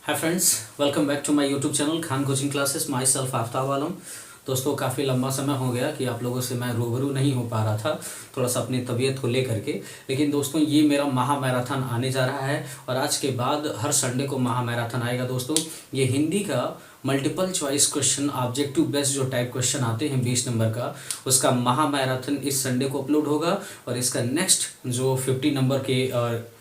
Hi friends, welcome back to my YouTube channel Khan coaching classes. Myself Aftab Alam. दोस्तों, काफ़ी लंबा समय हो गया कि आप लोगों से मैं रूबरू नहीं हो पा रहा था, थोड़ा सा अपनी तबीयत को लेकर के। लेकिन दोस्तों, ये मेरा महा मैराथन आने जा रहा है और आज के बाद हर संडे को महा मैराथन आएगा। दोस्तों, ये हिंदी का multiple choice question, objective based जो टाइप क्वेश्चन आते हैं 20 नंबर का, उसका महा मैराथन इस संडे को अपलोड होगा। और इसका नेक्स्ट जो 50 नंबर के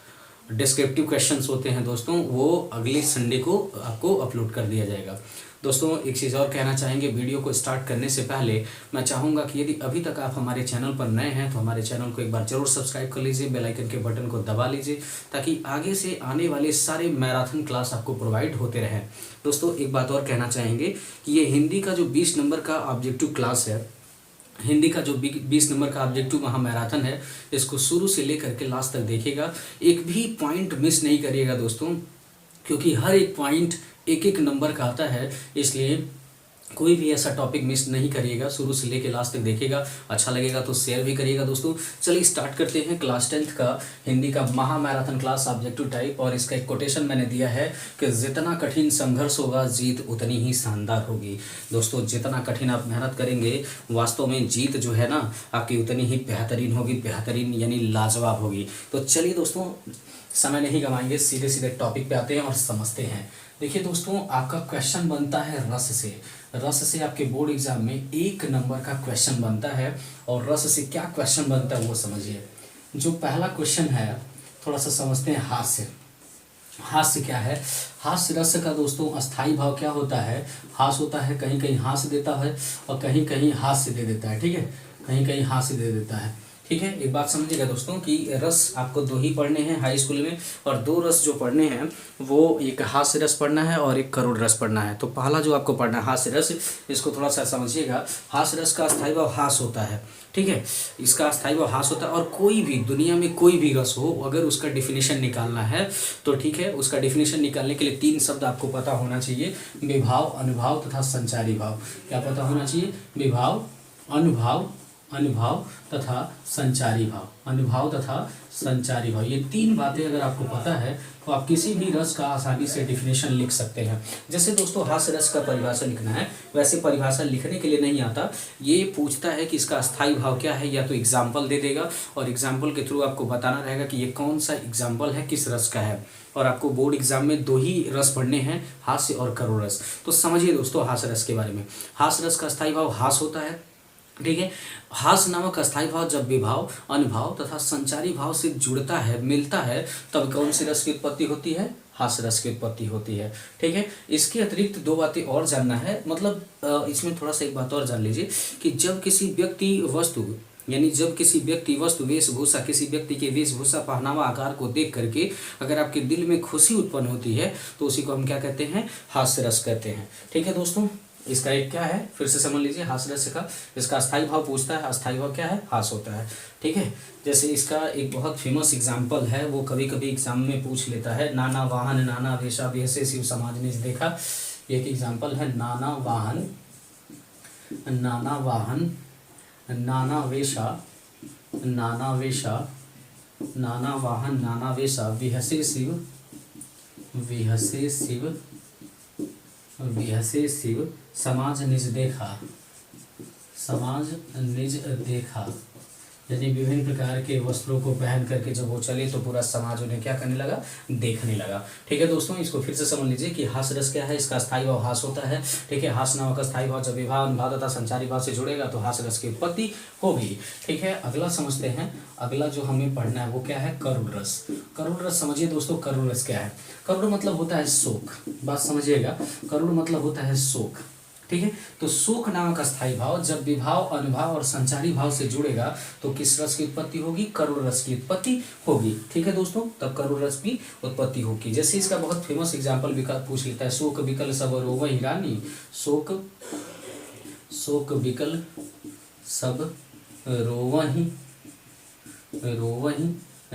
डिस्क्रिप्टिव क्वेश्चंस होते हैं दोस्तों, वो अगले संडे को आपको अपलोड कर दिया जाएगा। दोस्तों, एक चीज़ और कहना चाहेंगे, वीडियो को स्टार्ट करने से पहले मैं चाहूँगा कि यदि अभी तक आप हमारे चैनल पर नए हैं तो हमारे चैनल को एक बार जरूर सब्सक्राइब कर लीजिए, बेल आइकन के बटन को दबा लीजिए, ताकि आगे से आने वाले सारे मैराथन क्लास आपको प्रोवाइड होते रहें। दोस्तों, एक बात और कहना चाहेंगे कि ये हिंदी का जो 20 नंबर का ऑब्जेक्टिव क्लास है, हिंदी का जो 20 नंबर का ऑब्जेक्टिव महा मैराथन है, इसको शुरू से लेकर के लास्ट तक देखिएगा, एक भी पॉइंट मिस नहीं करिएगा दोस्तों, क्योंकि हर एक पॉइंट एक एक नंबर का आता है। इसलिए कोई भी ऐसा टॉपिक मिस नहीं करिएगा, शुरू से लेकर लास्ट तक देखिएगा। अच्छा लगेगा तो शेयर भी करिएगा। दोस्तों, चलिए स्टार्ट करते हैं क्लास 10th का हिंदी का महा मैराथन क्लास ऑब्जेक्टिव टाइप। और इसका एक कोटेशन मैंने दिया है कि जितना कठिन संघर्ष होगा, जीत उतनी ही शानदार होगी। दोस्तों, जितना कठिन आप मेहनत करेंगे, वास्तव में जीत जो है ना, आपकी उतनी ही बेहतरीन होगी, बेहतरीन यानी लाजवाब होगी। तो चलिए दोस्तों, समय नहीं गंवाएंगे, सीधे सीधे टॉपिक पे आते हैं और समझते हैं। देखिए दोस्तों, आपका क्वेश्चन बनता है रस से। रस से आपके बोर्ड एग्जाम में 1 नंबर का क्वेश्चन बनता है। और रस से क्या क्वेश्चन बनता है वो समझिए। जो पहला क्वेश्चन है, थोड़ा सा समझते हैं। हास्य। हास्य क्या है? हास्य रस का दोस्तों अस्थाई भाव क्या होता है? हास्य होता है, कहीं कहीं हास्य देता है और कहीं कहीं हास्य दे देता है। ठीक है, कहीं कहीं हास्य दे देता है। ठीक है, एक बात समझिएगा दोस्तों कि रस आपको 2 ही पढ़ने हैं हाई स्कूल में, और 2 रस जो पढ़ने हैं वो एक हास्य रस पढ़ना है और एक करुण रस पढ़ना है। तो पहला जो आपको पढ़ना है हास्य रस, इसको थोड़ा सा समझिएगा। हास्य रस का अस्थाई भाव हास होता है। ठीक है, इसका अस्थाई भाव हास होता है। और कोई भी दुनिया में कोई भी रस हो, अगर उसका डिफिनेशन निकालना है तो ठीक है, उसका डिफिनेशन निकालने के लिए 3 शब्द आपको पता होना चाहिए: विभाव, अनुभाव तथा संचारी भाव। क्या पता होना चाहिए? विभाव, अनुभाव, अनुभाव तथा संचारी भाव। अनुभाव तथा संचारी भाव, ये 3 बातें अगर आपको पता है तो आप किसी भी रस का आसानी से डिफिनेशन लिख सकते हैं। जैसे दोस्तों हास्य रस का परिभाषा लिखना है, वैसे परिभाषा लिखने के लिए नहीं आता, ये पूछता है कि इसका अस्थाई भाव क्या है, या तो एग्जाम्पल दे देगा और एग्जाम्पल के थ्रू आपको बताना रहेगा कि ये कौन सा एग्जाम्पल है, किस रस का है। और आपको बोर्ड एग्जाम में 2 ही रस पढ़ने हैं, हास्य और करुण रस। तो समझिए दोस्तों हास्य रस के बारे में। हास्य रस का अस्थाई भाव हास होता है। ठीक है, हास नामक अस्थाई भाव जब विभाव, अनुभाव तथा संचारी भाव से जुड़ता है, मिलता है, तब कौन सी रस की उत्पत्ति होती है? हास रस की उत्पत्ति होती है। ठीक है, इसके अतिरिक्त 2 बातें और जानना है। मतलब इसमें थोड़ा सा एक बात और जान लीजिए कि जब किसी व्यक्ति वस्तु, यानी जब किसी व्यक्ति वस्तु वेशभूषा, किसी व्यक्ति के वेशभूषा पहनावा आकार को देख करके अगर आपके दिल में खुशी उत्पन्न होती है तो उसी को हम क्या कहते हैं? हास्य रस कहते हैं। ठीक है दोस्तों, इसका एक क्या है, फिर से समझ लीजिए। हास्य रस का इसका अस्थाई भाव पूछता है, अस्थाई भाव क्या है? हास होता है। ठीक है, जैसे इसका एक बहुत फेमस एग्जाम्पल है, वो कभी कभी एग्जाम में पूछ लेता है। नाना वाहन नाना वेशा, वैसे शिव समाज ने देखा। एक एग्जाम्पल है, नाना वाहन नाना वाहन नाना वेशा, नाना वेशा, नाना वाहन नाना वेशा, विहसे शिव, विहसे शिव, विहसे शिव, समाज निज देखा, समाज निज देखा। यानी विभिन्न प्रकार के वस्त्रों को पहन करके जब वो चले तो पूरा समाज उन्हें क्या करने लगा? देखने लगा। ठीक है दोस्तों, इसको फिर से समझ लीजिए कि हास रस क्या है। इसका अस्थाई भाव हास होता है। ठीक है, हास नामक अस्थाई भाव जब विभाव, अनुभाव तथा संचारी भाव से जुड़ेगा तो हास रस की उत्पत्ति होगी। ठीक है, अगला समझते हैं। अगला जो हमें पढ़ना है वो क्या है? करुण रस। करुण रस समझिए दोस्तों, करुण रस क्या है? करुण मतलब होता है शोक। बात समझिएगा, करुण मतलब होता है शोक। ठीक है, तो शोक नामक अस्थाई भाव जब विभाव, अनुभाव और संचारी भाव से जुड़ेगा तो किस रस की उत्पत्ति होगी? करुण रस की उत्पत्ति होगी। ठीक है दोस्तों, तब करुण रस की उत्पत्ति होगी। जैसे इसका बहुत फेमस एग्जाम्पल पूछ लेता है, शोक विकल सब रोवहि रानी। शोक, शोक विकल सब रोवहि, रोवहि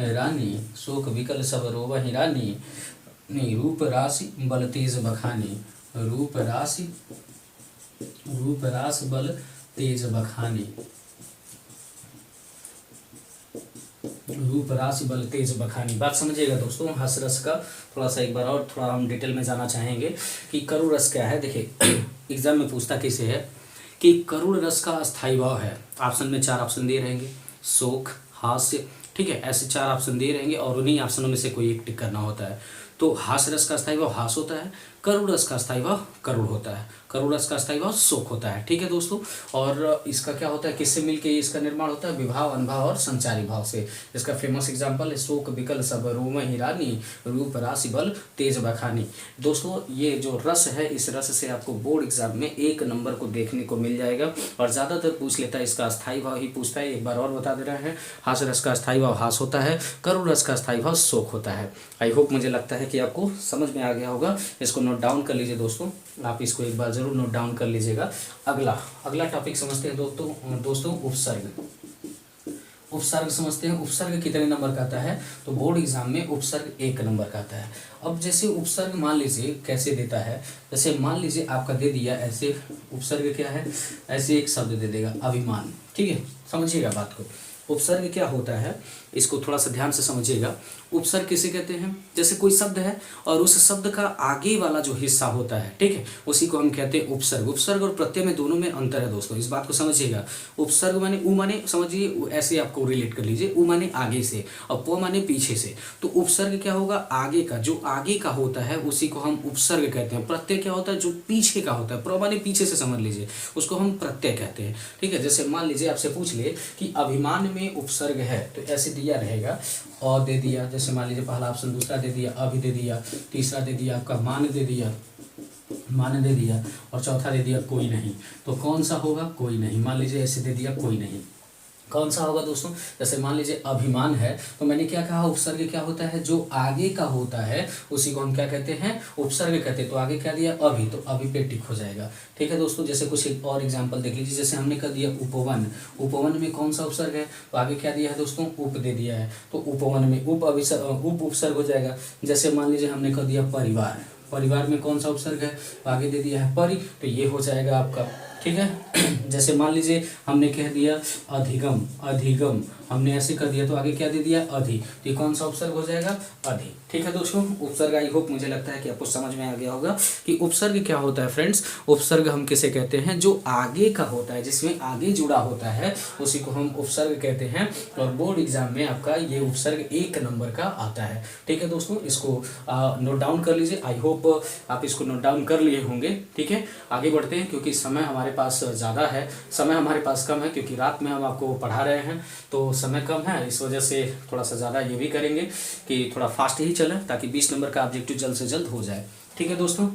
रानी। शोक विकल सब रोवहि रानी, रूप राशि बल तेज बखानी। रूप राशि, रूप रास बल तेज बखानी। रूप राशि बल तेज बखानी। बात समझिएगा दोस्तों, हस रस का थोड़ा सा एक बार और थोड़ा हम डिटेल में जाना चाहेंगे कि करुण रस क्या है। देखिए एग्जाम में पूछता कैसे है कि करुण रस का अस्थायी भाव है। ऑप्शन में 4 ऑप्शन दिए रहेंगे, शोक, हास्य, ठीक है, ऐसे 4 ऑप्शन दिए रहेंगे और उन्हीं ऑप्शनों में से कोई एक टिक करना होता है। तो हास्य रस का अस्थायी भाव हास होता है, करुण रस का अस्थायी भाव करुण होता है, करुण रस का अस्थायी भाव शोक होता है। ठीक है दोस्तों, और इसका क्या होता है, किससे मिलके इसका निर्माण होता है, विभाव, अनुभाव और संचारी भाव से। इसका फेमस एग्जांपल है शोक विकल सब रोम हिरानी रूप राशि बल तेज बखानी। दोस्तों ये जो रस है, इस रस से आपको बोर्ड एग्जाम में 1 नंबर को देखने को मिल जाएगा और ज़्यादातर पूछ लेता है इसका अस्थायी भाव ही पूछता है। एक बार और बता दे रहे हैं, हास्य रस का अस्थायी भाव हास होता है, करुण रस का अस्थायी भाव शोक होता है। आई होप, मुझे लगता है कि आपको समझ में आ गया होगा। इसको नोट डाउन कर लीजिए दोस्तों, आप इसको एक बार जरूर नोट डाउन कर लीजिएगा। अगला टॉपिक समझते हैं दोस्तों उपसर्ग। उपसर्ग समझते हैं, उपसर्ग कितने नंबर का आता है, तो बोर्ड एग्जाम में उपसर्ग 1 नंबर का आता है। अब जैसे उपसर्ग मान लीजिए कैसे देता है, जैसे मान लीजिए आपका दे दिया ऐसे, उपसर्ग क्या है, ऐसे एक शब्द दे देगा अभिमान, ठीक है, समझिएगा बात को। उपसर्ग क्या होता है, इसको थोड़ा सा ध्यान से समझिएगा। उपसर्ग किसे कहते हैं, जैसे कोई शब्द है और उस शब्द का आगे वाला जो हिस्सा होता है, ठीक है, उसी को हम कहते हैं उपसर्ग। उपसर्ग और प्रत्यय में दोनों में अंतर है दोस्तों, इस बात को समझिएगा। उपसर्ग माने उ माने समझिए, ऐसे आपको रिलेट कर लीजिए, उ माने आगे से और प माने पीछे से। तो उपसर्ग क्या होगा, आगे का, जो आगे का होता है उसी को हम उपसर्ग कहते हैं। प्रत्यय क्या होता है, जो पीछे का होता है, प्र माने पीछे से समझ लीजिए, उसको हम प्रत्यय कहते हैं। ठीक है, जैसे मान लीजिए आपसे पूछ ले कि अभिमान में उपसर्ग है, तो ऐसे दिया रहेगा, और दे दिया, जैसे मान लीजिए पहला ऑप्शन, दूसरा दे दिया अभि दे दिया, तीसरा दे दिया आपका मान दे दिया, मान दे दिया, और चौथा दे दिया कोई नहीं। तो कौन सा होगा, कोई नहीं। मान लीजिए ऐसे दे दिया कोई नहीं, कौन सा होगा दोस्तों, जैसे मान लीजिए अभिमान है, तो मैंने क्या कहा, उपसर्ग क्या होता है, जो आगे का होता है उसी को हम क्या कहते हैं, उपसर्ग कहते हैं। तो आगे क्या दिया, अभि, तो अभि पे टिक हो जाएगा। ठीक है दोस्तों, जैसे कुछ एक और एग्जांपल देख लीजिए, जैसे हमने कर दिया उपवन, उपवन में कौन सा उपसर्ग है, तो आगे क्या दिया है दोस्तों, उप दे दिया है, तो उपवन में उप उपसर्ग हो जाएगा। जैसे मान लीजिए हमने कर दिया परिवार, परिवार में कौन सा उपसर्ग है, तो आगे दे दिया है परि, तो ये हो जाएगा आपका। ठीक है, जैसे मान लीजिए हमने कह दिया अधिगम, अधिगम हमने ऐसे कर दिया, तो आगे क्या दे दिया, अधि, तो ये कौन सा उपसर्ग हो जाएगा, अधि। ठीक है दोस्तों, उपसर्ग आई होप मुझे लगता है कि आपको समझ में आ गया होगा कि उपसर्ग क्या होता है फ्रेंड्स। उपसर्ग हम किसे कहते हैं, जो आगे का होता है, जिसमें आगे जुड़ा होता है उसी को हम उपसर्ग कहते हैं। और बोर्ड एग्जाम में आपका ये उपसर्ग 1 नंबर का आता है। ठीक है दोस्तों, इसको नोट डाउन कर लीजिए। आई होप आप इसको नोट डाउन कर लिए होंगे। ठीक है, आगे बढ़ते हैं, क्योंकि समय हमारे पास ज़्यादा है, समय हमारे पास कम है, क्योंकि रात में हम आपको पढ़ा रहे हैं तो समय कम है, इस वजह से थोड़ा सा ज़्यादा ये भी करेंगे कि थोड़ा फास्ट ही चले, ताकि 20 नंबर का ऑब्जेक्टिव जल्द से जल्द हो जाए। ठीक है दोस्तों,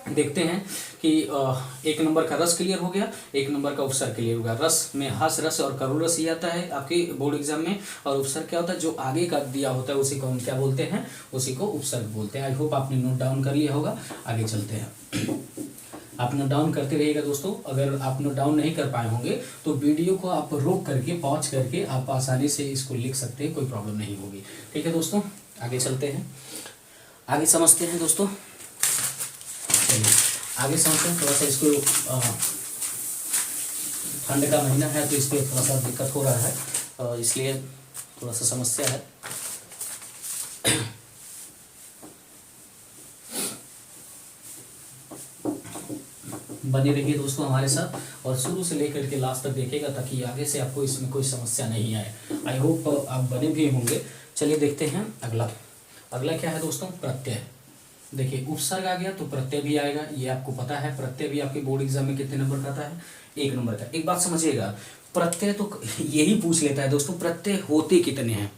देखते हैं कि 1 नंबर का रस क्लियर हो गया, 1 नंबर का उपसर्ग क्लियर होगा। रस में हस रस और करुण रस ही आता है आपके बोर्ड एग्जाम में, और उपसर्ग क्या होता है, जो आगे का दिया होता है उसी को हम क्या बोलते हैं, उसी को उपसर्ग बोलते हैं। आई होप आपने नोट डाउन कर लिया होगा। आगे चलते हैं, आप नोट डाउन करते रहिएगा दोस्तों। अगर आप नोट डाउन नहीं कर पाए होंगे तो वीडियो को आप रोक करके, पॉज करके आप आसानी से इसको लिख सकते हैं, कोई प्रॉब्लम नहीं होगी। ठीक है दोस्तों, आगे चलते हैं, आगे समझते हैं दोस्तों। चलिए आगे समझते हैं, थोड़ा सा इसको ठंड का महीना है तो इसलिए थोड़ा सा दिक्कत हो रहा है, इसलिए थोड़ा सा समस्या है। बने रहिए दोस्तों हमारे साथ और शुरू से लेकर के लास्ट तक देखिएगा, ताकि आगे से आपको इसमें कोई समस्या नहीं आए। आई होप आप बने भी होंगे। चलिए देखते हैं अगला क्या है दोस्तों, प्रत्यय। देखिए उपसर्ग आ गया तो प्रत्यय भी आएगा, ये आपको पता है। प्रत्यय भी आपके बोर्ड एग्जाम में कितने नंबर का आता है, 1 नंबर का। एक बात समझिएगा, प्रत्यय तो यही पूछ लेता है दोस्तों, प्रत्यय होते कितने हैं।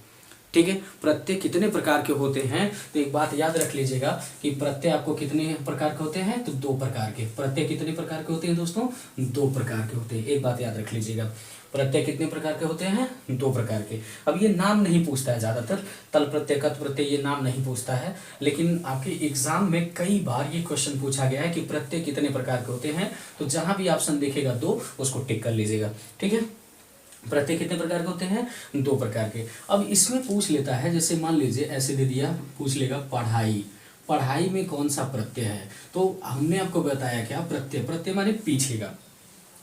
ठीक है, प्रत्यय कितने प्रकार के होते हैं, तो एक बात याद रख लीजिएगा कि प्रत्यय आपको कितने प्रकार के होते हैं, तो 2 प्रकार के। प्रत्यय कितने प्रकार के होते हैं दोस्तों, 2 प्रकार के होते हैं। एक बात याद रख लीजिएगा, प्रत्यय कितने प्रकार के होते हैं, 2 प्रकार के। अब ये नाम नहीं पूछता है ज्यादातर, तल प्रत्यय, कत प्रत्यय, ये नाम नहीं पूछता है, लेकिन आपके एग्जाम में कई बार ये क्वेश्चन पूछा गया है कि प्रत्यय कितने प्रकार के होते हैं। तो जहां भी ऑप्शन देखेगा 2, उसको टिक कर लीजिएगा। ठीक है, प्रत्यय कितने प्रकार के होते हैं, 2 प्रकार के। अब इसमें पूछ लेता है, जैसे मान लीजिए ऐसे दे दिया, पूछ लेगा पढ़ाई, पढ़ाई में कौन सा प्रत्यय है। तो हमने आपको बताया क्या, प्रत्यय, प्रत्यय माने पीछे का,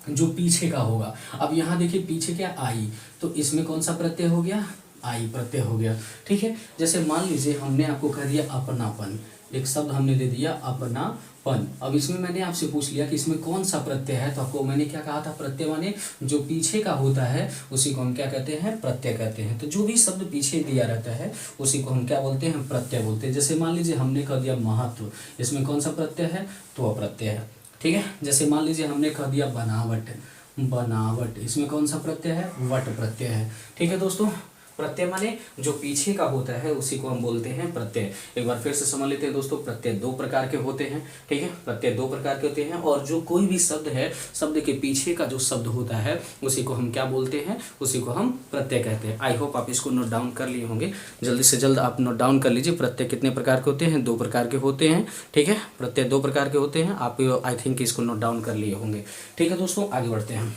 जो पीछे का होगा। अब यहाँ देखिए पीछे क्या, आई, तो इसमें कौन सा प्रत्यय हो गया, आई प्रत्यय हो गया। ठीक है, जैसे मान लीजिए हमने आपको कह दिया अपनापन, एक शब्द हमने दे दिया अपनापन। अब इसमें मैंने आपसे पूछ लिया कि इसमें कौन सा प्रत्यय है, तो आपको मैंने क्या कहा था, प्रत्यय माने जो पीछे का होता है उसी को हम क्या कहते हैं, प्रत्यय कहते हैं। तो जो भी शब्द पीछे दिया रहता है उसी को हम क्या बोलते हैं, प्रत्यय बोलते हैं। जैसे मान लीजिए हमने कह दिया महत्व, इसमें कौन सा प्रत्यय है, तो अप्रत्यय है। ठीक है, जैसे मान लीजिए हमने कह दिया बनावट, बनावट, इसमें कौन सा प्रत्यय है, वट प्रत्यय है। ठीक है दोस्तों, प्रत्यय माने जो पीछे का होता है उसी को हम बोलते हैं प्रत्यय। एक बार फिर से समझ लेते हैं दोस्तों, प्रत्यय दो प्रकार के होते हैं। ठीक है, प्रत्यय दो प्रकार के होते हैं, और जो कोई भी शब्द है, शब्द के पीछे का जो शब्द होता है उसी को हम क्या बोलते हैं, उसी को हम प्रत्यय कहते हैं। आई होप आप इसको नोट डाउन कर लिए होंगे, जल्दी से जल्द आप नोट डाउन कर लीजिए। प्रत्यय कितने प्रकार के होते हैं, दो प्रकार के होते हैं। ठीक है, प्रत्यय दो प्रकार के होते हैं, आप आई थिंक इसको नोट डाउन कर लिए होंगे। ठीक है दोस्तों, आगे बढ़ते हैं।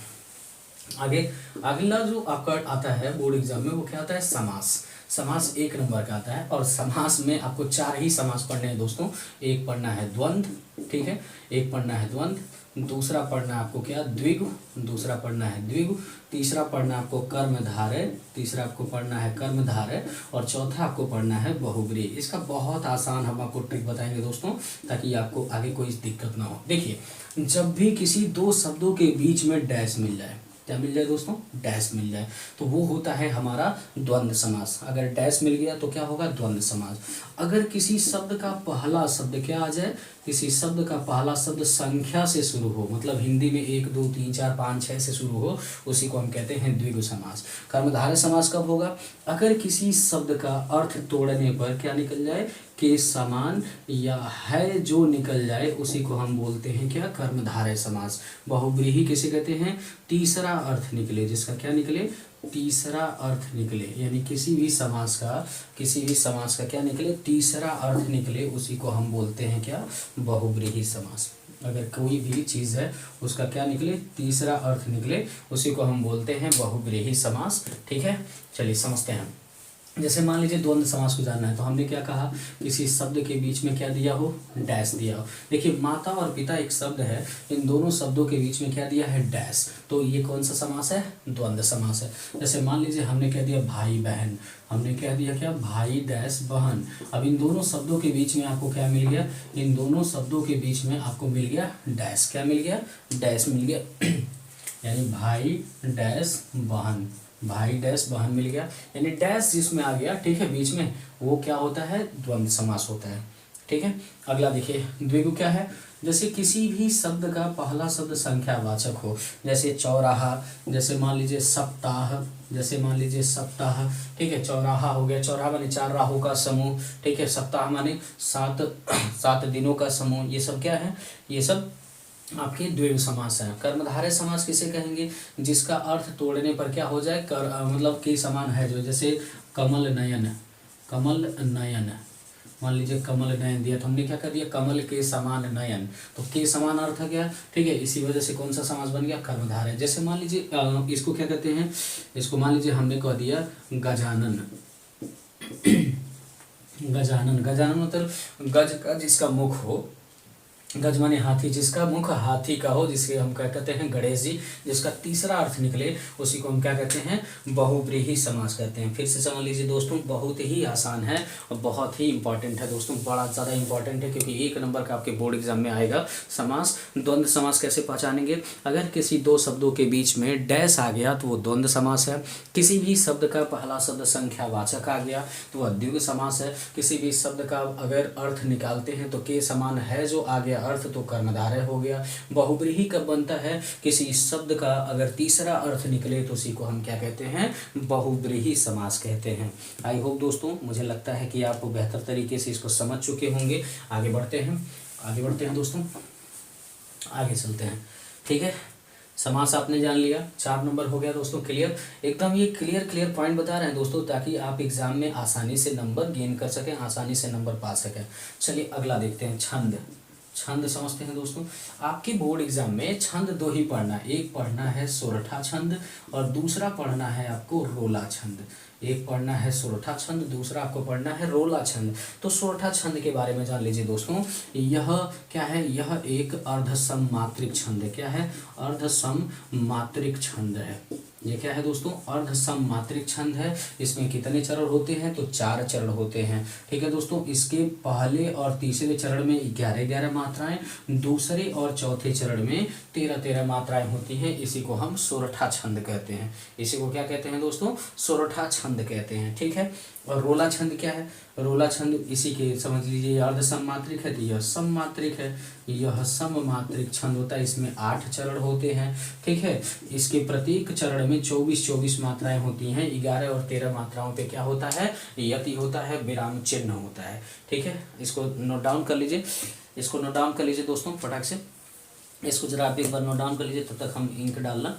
आगे अगला जो आपका आता है बोर्ड एग्जाम में, वो क्या आता है, समास। समास एक नंबर का आता है, और समास में आपको चार ही समास पढ़ने हैं दोस्तों। एक पढ़ना है द्वंद्व, ठीक है, एक पढ़ना है द्वंद्व, दूसरा पढ़ना है आपको क्या, द्विगु, दूसरा पढ़ना है द्विगु, तीसरा पढ़ना आपको कर्मधारय, तीसरा आपको पढ़ना है कर्मधारय, और चौथा आपको पढ़ना है बहुब्रीहि। इसका बहुत आसान हम आपको ट्रिक बताएंगे दोस्तों, ताकि आपको आगे कोई दिक्कत ना हो। देखिए, जब भी किसी दो शब्दों के बीच में डैश मिल जाए, क्या मिल जाए दोस्तों, डैश मिल जाए, तो वो होता है हमारा द्वंद्व समास। अगर डैश मिल गया तो क्या होगा, द्वंद्व समास। अगर किसी शब्द का पहला शब्द क्या आ जाए, किसी शब्द का पहला शब्द संख्या से शुरू हो, मतलब हिंदी में 1 2 3 4 5 6 से शुरू हो, उसी को हम कहते हैं द्विगु समास। कर्मधारय समास कब होगा, अगर किसी शब्द का अर्थ तोड़ने पर क्या निकल जाए, के समान या है जो निकल जाए, उसी को हम बोलते हैं क्या, कर्मधारय समास। बहुब्रीहि किसे कहते हैं, तीसरा अर्थ निकले, जिसका क्या निकले, तीसरा अर्थ निकले, यानी किसी भी समास का क्या निकले, तीसरा अर्थ निकले, उसी को हम बोलते हैं क्या, बहुब्रीहि समास। अगर कोई भी चीज़ है उसका क्या निकले, तीसरा अर्थ निकले, उसी को हम बोलते हैं बहुब्रीहि समास। ठीक है, चलिए समझते हैं। जैसे मान लीजिए द्वंद्व समास को जानना है, तो हमने क्या कहा, किसी शब्द के बीच में क्या दिया हो, डैश दिया हो। देखिए, माता और पिता एक शब्द है, इन दोनों शब्दों के बीच में क्या दिया है, डैश, तो ये कौन सा समास है, द्वंद्व समास है। जैसे मान लीजिए हमने कह दिया भाई बहन, हमने कह दिया क्या, भाई डैश बहन। अब इन दोनों शब्दों के बीच में आपको क्या मिल गया, इन दोनों शब्दों के बीच में आपको मिल गया डैश, क्या मिल गया, डैश मिल गया यानी भाई डैश बहन, भाई डैश बहन मिल गया, यानी डैश जिसमें आ गया, ठीक है, बीच में, वो क्या होता है, द्वंद्व समास होता है। ठीक है, अगला देखिए, द्विगु क्या है, जैसे किसी भी शब्द का पहला शब्द संख्यावाचक हो, जैसे चौराहा, जैसे मान लीजिए सप्ताह, जैसे मान लीजिए सप्ताह, ठीक है, चौराहा हो गया, चौराहा माने 4 राहों का समूह, ठीक है, सप्ताह माने 7 दिनों का समूह, ये सब क्या है, ये सब आपके द्विगु समास है। कर्मधारय समास किसे कहेंगे, जिसका अर्थ तोड़ने पर क्या हो जाए, मतलब के समान है जो, जैसे कमल नयन, कमल नयन, मान लीजिए कमल नयन दिया, तो हमने क्या कर दिया, कमल के समान नयन, तो के समान अर्थ है क्या, ठीक है, इसी वजह से कौन सा समास बन गया, कर्मधारय। जैसे मान लीजिए इसको क्या कहते हैं, इसको मान लीजिए हमने कह दिया गजानन, गजानन, गजानन मतलब गज का जिसका मुख हो, गज माने हाथी, जिसका मुख हाथी का हो, जिसके हम क्या कहते हैं, गणेश जी, जिसका तीसरा अर्थ निकले, उसी को हम क्या कहते हैं, बहुब्रीहि समास कहते हैं। फिर से समझ लीजिए दोस्तों, बहुत ही आसान है और बहुत ही इंपॉर्टेंट है दोस्तों, बड़ा ज़्यादा इंपॉर्टेंट है, क्योंकि 1 नंबर का आपके बोर्ड एग्जाम में आएगा। समास, द्वंद्व समास कैसे पहचानेंगे, अगर किसी दो शब्दों के बीच में डैश आ गया तो वो द्वंद्व समास है, किसी भी शब्द का पहला शब्द संख्यावाचक आ गया तो वह द्विगु समास है, किसी भी शब्द का अगर अर्थ निकालते हैं तो के समान है जो आ गया अर्थ, तो कर्मधारय हो गया। बहुब्रीहि कब बनता है, किसी शब्द का अगर तीसरा अर्थ निकले तो उसी को हम क्या कहते हैं, बहुब्रीहि समास कहते हैं। आई होप दोस्तों, मुझे लगता है कि आप बेहतर तरीके से इसको समझ चुके होंगे। आगे बढ़ते हैं दोस्तों, आगे चलते हैं। ठीक है, समास आपने जान लिया, 4 नंबर हो गया दोस्तों क्लियर, एकदम ये क्लियर पॉइंट बता रहे हैं दोस्तों, ताकि आप एग्जाम में आसानी से नंबर गेन कर सकें, आसानी से नंबर पा सकें। चलिए अगला देखते हैं, छंद। छंद समझते हैं दोस्तों, आपके बोर्ड एग्जाम में छंद 2 ही पढ़ना, एक पढ़ना है सोरठा छंद और दूसरा पढ़ना है आपको रोला छंद। एक पढ़ना है सोरठा छंद, दूसरा आपको पढ़ना है रोला छंद। तो सोरठा छंद के बारे में जान लीजिए दोस्तों, यह क्या है, यह एक अर्धसम मात्रिक छंद है। क्या है, अर्धसम मात्रिक छंद है। ये क्या है दोस्तों, अर्ध सममात्रिक छंद है। इसमें कितने चरण होते हैं, तो 4 चरण होते हैं। ठीक है दोस्तों, इसके पहले और तीसरे चरण में 11-11 मात्राएं, दूसरे और चौथे चरण में 13-13 मात्राएं होती हैं। इसी को हम सोरठा छंद कहते हैं। इसी को क्या कहते हैं दोस्तों, सोरठा छंद कहते हैं। ठीक है, और रोला छंद क्या है, रोला छंद इसी के समझ लीजिए, अर्ध सममात्रिक है तो यह सममात्रिक है, यह सममात्रिक छंद होता है। इसमें 8 चरण होते हैं। ठीक है, इसके प्रत्येक चरण में 24-24 मात्राएं होती हैं। 11 और 13 मात्राओं पे क्या होता है, यति होता है, विराम चिन्ह होता है। ठीक है, इसको नोट डाउन कर लीजिए, इसको नोट डाउन कर लीजिए दोस्तों फटाक से। इसको जरा आप एक बार नोट डाउन कर लीजिए, तब तक हम इंक डालना।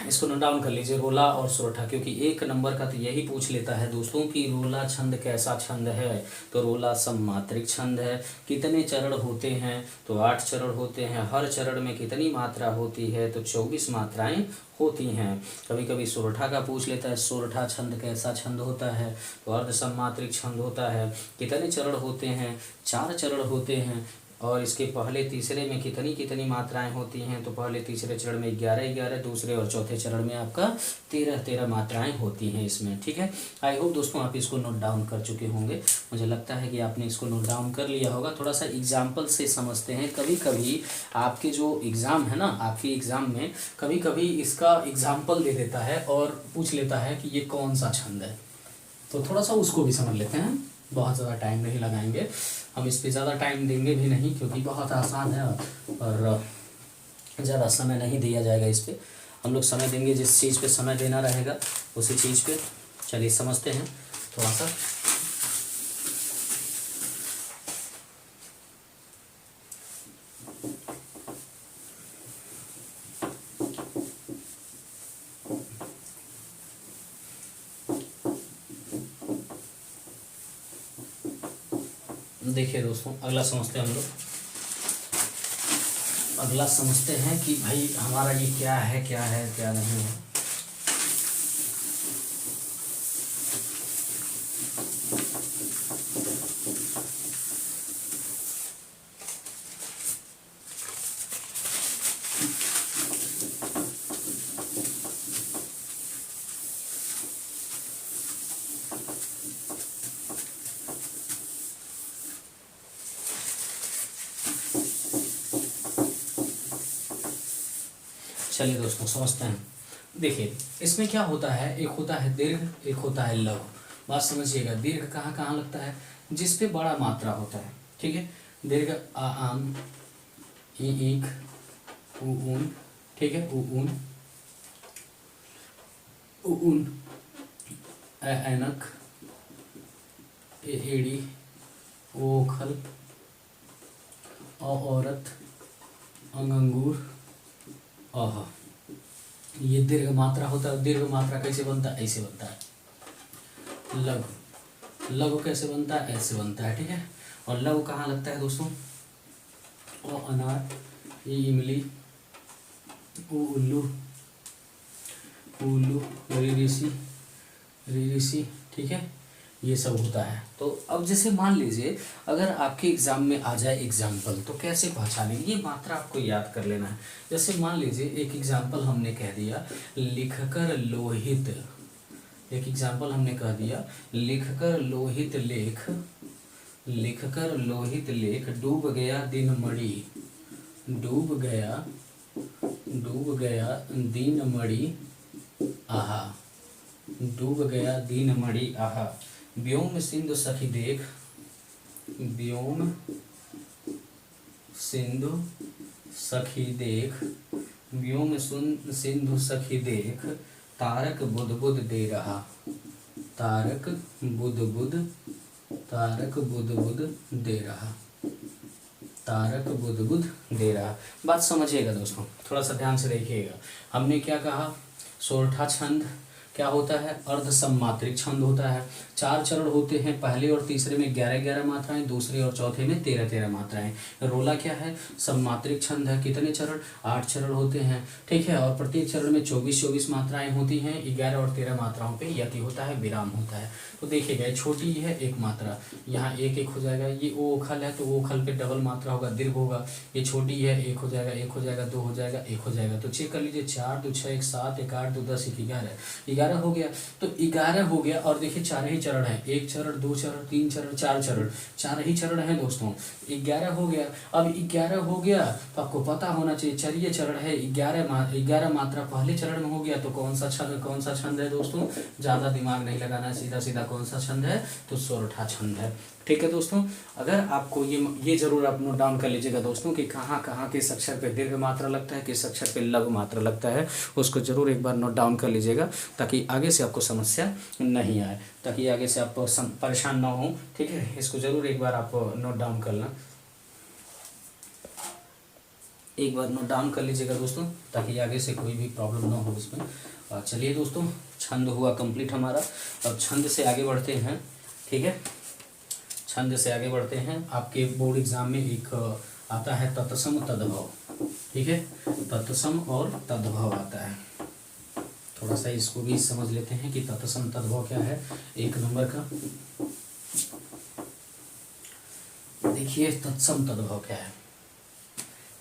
इसको नोट डाउन कर लीजिए, रोला और सोरठा, क्योंकि 1 नंबर का तो यही पूछ लेता है दोस्तों कि रोला छंद कैसा छंद है। तो रोला सममात्रिक छंद है। कितने चरण होते हैं, तो 8 चरण होते हैं। हर चरण में कितनी मात्रा होती है, तो 24 मात्राएं होती हैं। कभी कभी सोरठा का पूछ लेता है, सोरठा छंद कैसा छंद होता है, तो अर्ध सममात्रिक छंद होता है। कितने चरण होते हैं, 4 चरण होते हैं। और इसके पहले तीसरे में कितनी कितनी मात्राएं होती हैं, तो पहले तीसरे चरण में 11-11, दूसरे और चौथे चरण में आपका 13-13 मात्राएं होती हैं इसमें। ठीक है, आई होप दोस्तों आप इसको नोट डाउन कर चुके होंगे। मुझे लगता है कि आपने इसको नोट डाउन कर लिया होगा। थोड़ा सा एग्जाम्पल से समझते हैं। कभी कभी आपके जो एग्ज़ाम है ना, आपके एग्ज़ाम में कभी कभी इसका एग्जाम्पल दे देता है और पूछ लेता है कि ये कौन सा छंद है। तो थोड़ा सा उसको भी समझ लेते हैं, बहुत ज़्यादा टाइम नहीं लगाएंगे हम इस पे, ज़्यादा टाइम देंगे भी नहीं क्योंकि बहुत आसान है और ज़्यादा समय नहीं दिया जाएगा इस पे। हम लोग समय देंगे जिस चीज़ पे समय देना रहेगा उसी चीज़ पे। चलिए समझते हैं थोड़ा सा। देखिए दोस्तों, अगला समझते हैं हम लोग। अगला समझते हैं कि भाई हमारा ये क्या है क्या नहीं है। चलिए दोस्तों समझते हैं। देखिए इसमें क्या होता है, एक होता है दीर्घ, एक होता है लघु। बात समझिएगा, दीर्घ कहाँ कहाँ लगता है, जिस पे बड़ा मात्रा होता है। ठीक है, दीर्घ आ आम, ई ईक, उ ऊन। ठीक है, उ ऊन, उ ऊन, ए ऐनक, ए एड़ी, ओ खल, औरत, अंगूर, अह। ये दीर्घ मात्रा होता है। दीर्घ मात्रा कैसे बनता है, ऐसे बनता है। लघु, लघु कैसे बनता है, ऐसे बनता है। ठीक है, और लघु कहाँ लगता है दोस्तों, ओ अनार, ई इमली, उ उल्लू, उल्लू, ऋषि। ठीक है, ये सब होता है। तो अब जैसे मान लीजिए अगर आपके एग्जाम में आ जाए एग्जाम्पल, तो कैसे पहचानेंगे, ये मात्रा आपको याद कर लेना है। जैसे मान लीजिए एक एग्जाम्पल हमने कह दिया, लिखकर लोहित। एक एग्जाम्पल हमने कह दिया, लिखकर लोहित लेख, लिखकर लोहित लेख, डूब गया दिन मणि, डूब गया दिन मणि आहा, डूब गया दिन मणि आहा। व्योम सिंधु सखी देख, व्योम सिंधु सखी देख, व्योम सिंधु सखी देख, तारक बुध बुध दे रहा, तारक बुध बुध दे रहा, तारक बुध बुध दे रहा। बात समझिएगा दोस्तों, थोड़ा सा ध्यान से देखिएगा। हमने क्या कहा, सोरठा छंद क्या होता है, अर्ध सममात्रिक छंद होता है। 4 चरण होते हैं, पहले और तीसरे में 11-11 मात्राएं, दूसरे और चौथे में 13-13 मात्राएं। रोला क्या है, सममात्रिक छंद है। कितने चरण, 8 चरण होते हैं। ठीक है, और प्रत्येक चरण में 24-24 मात्राएं होती हैं। 11 और 13 मात्राओं पे यति होता है, विराम होता है। तो देखिएगा ये छोटी है एक मात्रा, यहाँ एक एक हो जाएगा, ये ओ ओखल है तो ओ ओखल पे डबल मात्रा होगा, दीर्घ होगा। ये छोटी है, एक हो जाएगा, एक हो जाएगा, दो हो जाएगा, एक हो जाएगा। तो चेक कर लीजिए, 4 2 6 1 7 1 8 2 10 1 11, 11 हो गया। तो 11 हो गया और देखिए 4 ही चरण है, 1 चरण 2 चरण 3 चरण 4 चरण, 4 ही चरण है दोस्तों। 11 हो गया। अब 11 हो गया तो आपको पता होना चाहिए, चलिए चरण है 11 मात्रा पहले चरण में हो गया, तो कौन सा छंद है दोस्तों, ज़्यादा दिमाग नहीं लगाना है, सीधा सीधा कौन सा छंद है, तो सोरठा छंद है। ठीक है दोस्तों, अगर आपको ये जरूर आप नोट डाउन कर लीजिएगा दोस्तों कि कहाँ कहाँ किस अक्षर पे दीर्घ मात्रा लगता है, किस अक्षर पे लघु मात्रा लगता है, उसको जरूर एक बार नोट डाउन कर लीजिएगा, ताकि आगे से आपको समस्या नहीं आए, ताकि आगे से आप परेशान ना हो। ठीक है, इसको जरूर एक बार आप नोट डाउन करना, एक बार नोट डाउन कर लीजिएगा दोस्तों, ताकि आगे से कोई भी प्रॉब्लम ना हो इसमें। चलिए दोस्तों, छंद हुआ कंप्लीट हमारा। अब छंद से आगे बढ़ते हैं। ठीक है, छंद से आगे बढ़ते हैं। आपके बोर्ड एग्जाम में एक आता है तत्सम तद्भव। ठीक है, तत्सम और तद्भव आता है, थोड़ा सा इसको भी समझ लेते हैं कि तत्सम तद्भव क्या है। 1 नंबर का देखिए, तत्सम तद्भव क्या है।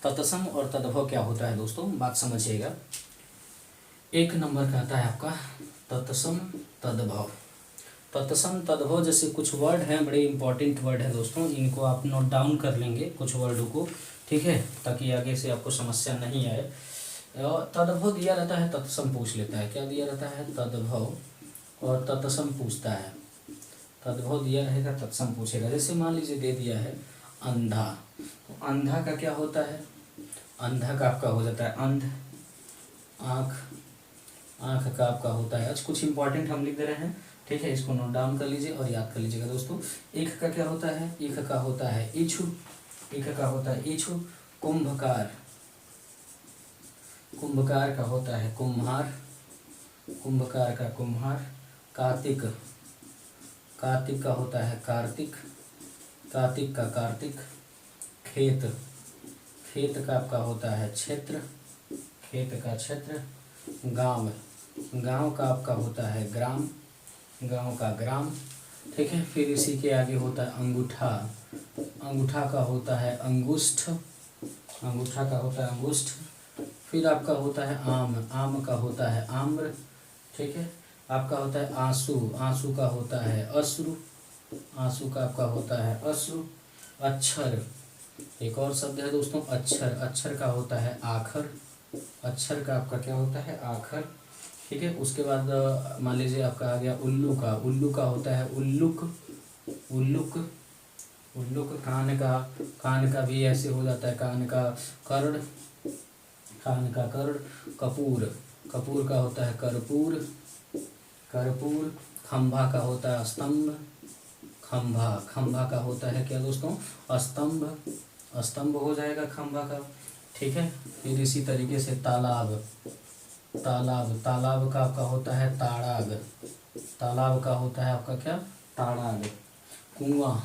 तत्सम और तद्भव क्या होता है दोस्तों, बात समझिएगा। 1 नंबर का आता है आपका तत्सम तद्भव। तत्सम तद्भव जैसे कुछ वर्ड हैं, बड़े इंपॉर्टेंट वर्ड है दोस्तों, इनको आप नोट डाउन कर लेंगे कुछ वर्डों को। ठीक है, ताकि आगे से आपको समस्या नहीं आए। तद्भव दिया रहता है, तत्सम पूछ लेता है। क्या दिया रहता है, तद्भव और तत्सम पूछता है। तद्भव दिया रहेगा, तत्सम पूछेगा। जैसे मान लीजिए दे दिया है अंधा, तो अंधा का क्या होता है, अंधा का आपका हो जाता है अंध, आँख, आँख का आपका होता है। आज कुछ इंपॉर्टेंट हम लिख दे रहे हैं। ठीक है, इसको नोट डाउन कर लीजिए और याद कर लीजिएगा दोस्तों। एक का क्या होता है, एक का होता है इच्छु, एक का होता है इच्छु। कुंभकार, कुंभकार का होता है कुम्हार, कुंभकार का कुम्हार। कार्तिक, कार्तिक का होता है कार्तिक, कार्तिक का कार्तिक। खेत, खेत का आपका होता है क्षेत्र, खेत का क्षेत्र। गांव, गांव का आपका होता है ग्राम, गांव का ग्राम। ठीक है, फिर इसी के आगे होता है अंगूठा, अंगूठा का होता है अंगुष्ठ, अंगूठा का होता है अंगुष्ठ। फिर आपका होता है आम, आम का होता है आम्र। ठीक है, आपका होता है आंसू, आंसू का होता है अश्रु, आंसू का आपका होता है अश्रु। अक्षर, एक और शब्द है दोस्तों अक्षर, अक्षर का होता है आखर, अक्षर का आपका क्या होता है आखर। ठीक है, उसके बाद मान लीजिए आपका आ गया उल्लू का, उल्लू का होता है उल्लुक, उल्लुक, उल्लुक। कान का, कान का भी ऐसे हो जाता है, कान का कर्ण, कान का कर्ण। कपूर, कपूर का होता है कर्पूर, कर्पूर। खंभा का होता है स्तंभ, खंभा, खंभा का होता है क्या दोस्तों, स्तंभ, स्तंभ हो जाएगा खंभा का। ठीक है, फिर इसी तरीके से तालाब, तालाब, तालाब का आपका होता है ताड़ाग, तालाब का होता है आपका क्या, ताड़ाग। कुआं,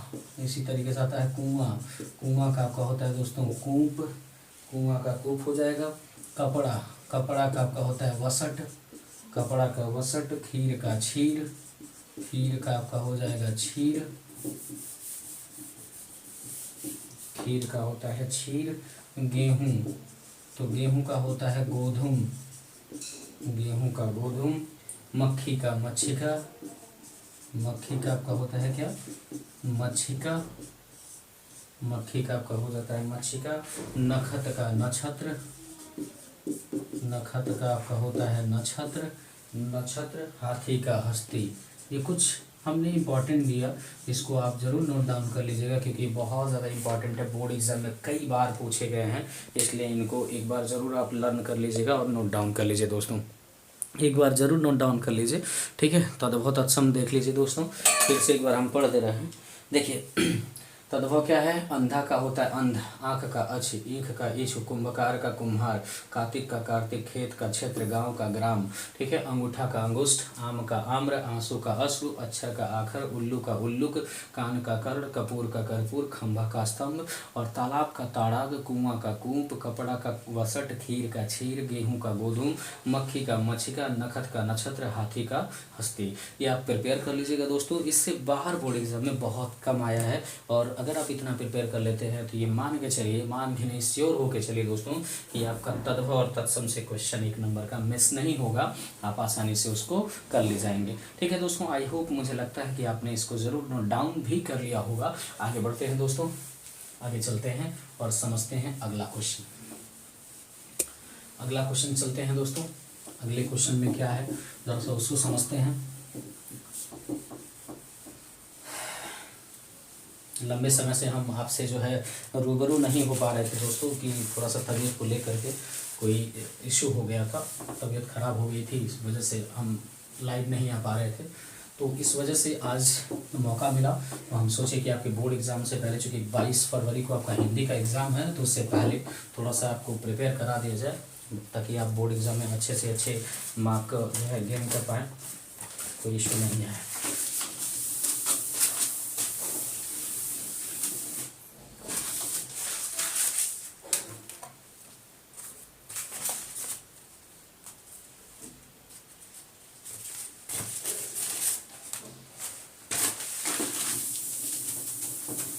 इसी तरीके से आता है कुआं, कुआं का आपका होता है दोस्तों कूप, कुआं का कूप हो जाएगा। कपड़ा, कपड़ा का आपका होता है वसट, कपड़ा का वसट। खीर का क्षीर, खीर का आपका हो जाएगा क्षीर, खीर का होता है क्षीर। गेहूं, तो गेहूं का होता है गोधुम, गेहूं का गोधुम। मक्खी का मच्छिका, मक्खी का आपका होता है क्या, मच्छिका, मक्खी का आपका हो जाता है मच्छिका। नखत का नक्षत्र, नखत का आपका होता है नक्षत्र, नक्षत्र। हाथी का हस्ती। ये कुछ हमने इम्पॉर्टेंट दिया, इसको आप ज़रूर नोट डाउन कर लीजिएगा, क्योंकि बहुत ज़्यादा इम्पॉर्टेंट है, बोर्ड एग्जाम में कई बार पूछे गए हैं, इसलिए इनको एक बार ज़रूर आप लर्न कर लीजिएगा और नोट डाउन कर लीजिए दोस्तों, एक बार ज़रूर नोट डाउन कर लीजिए। ठीक है, तद्भव तत्सम देख लीजिए दोस्तों, फिर से एक बार हम पढ़ दे रहे हैं। देखिए तद्भव क्या है, अंधा का होता है अंध, आँख का अछ, ईख का इछ, कुंभकार का कुम्हार, कार्तिक का कार्तिक, खेत का क्षेत्र, गांव का ग्राम, ठीक है, अंगूठा का अंगुष्ठ, आम का आम्र, आंसू का अश्रु, अक्षर का आखर, उल्लू का उल्लुक, कान का कर्ण, कपूर का कर्पूर, खंभा का स्तंभ, और तालाब का ताड़ाग, कुआं का कूप, कपड़ा का वसट, खीर का क्षीर, गेहूं का गोधूम, मक्खी का मच्छिका, नखत का नक्षत्र, हाथी का हस्ती। ये आप प्रिपेयर कर लीजिएगा दोस्तों, इससे बाहर बोर्ड एग्जाम में बहुत कम आया है। और अगर आप इतना प्रिपेयर कर लेते हैं तो ये मान के चलिए, मान के नहीं श्योर होके चलिए दोस्तों कि आपका तद्भव और तत्सम से क्वेश्चन 1 नंबर का मिस नहीं होगा, आप आसानी से उसको कर ले जाएंगे। ठीक है दोस्तों, आई होप, मुझे लगता है कि आपने इसको ज़रूर नोट डाउन भी कर लिया होगा। आगे बढ़ते हैं दोस्तों, आगे चलते हैं और समझते हैं अगला क्वेश्चन। अगला क्वेश्चन चलते हैं दोस्तों, अगले क्वेश्चन में क्या है जरा सा उसको समझते हैं। लंबे समय से हम आपसे जो है रूबरू नहीं हो पा रहे थे दोस्तों, कि थोड़ा सा तबीयत को लेकर के कोई इशू हो गया था, तबीयत ख़राब हो गई थी, इस वजह से हम लाइव नहीं आ पा रहे थे। तो इस वजह से आज मौका मिला, तो हम सोचे कि आपके बोर्ड एग्ज़ाम से पहले, चूँकि 22 फरवरी को आपका हिंदी का एग्ज़ाम है, तो उससे पहले थोड़ा सा आपको प्रिपेयर करा दिया जाए, ताकि आप बोर्ड एग्ज़ाम में अच्छे से अच्छे मार्क जो है गेन कर पाएँ, कोई इशू नहीं है।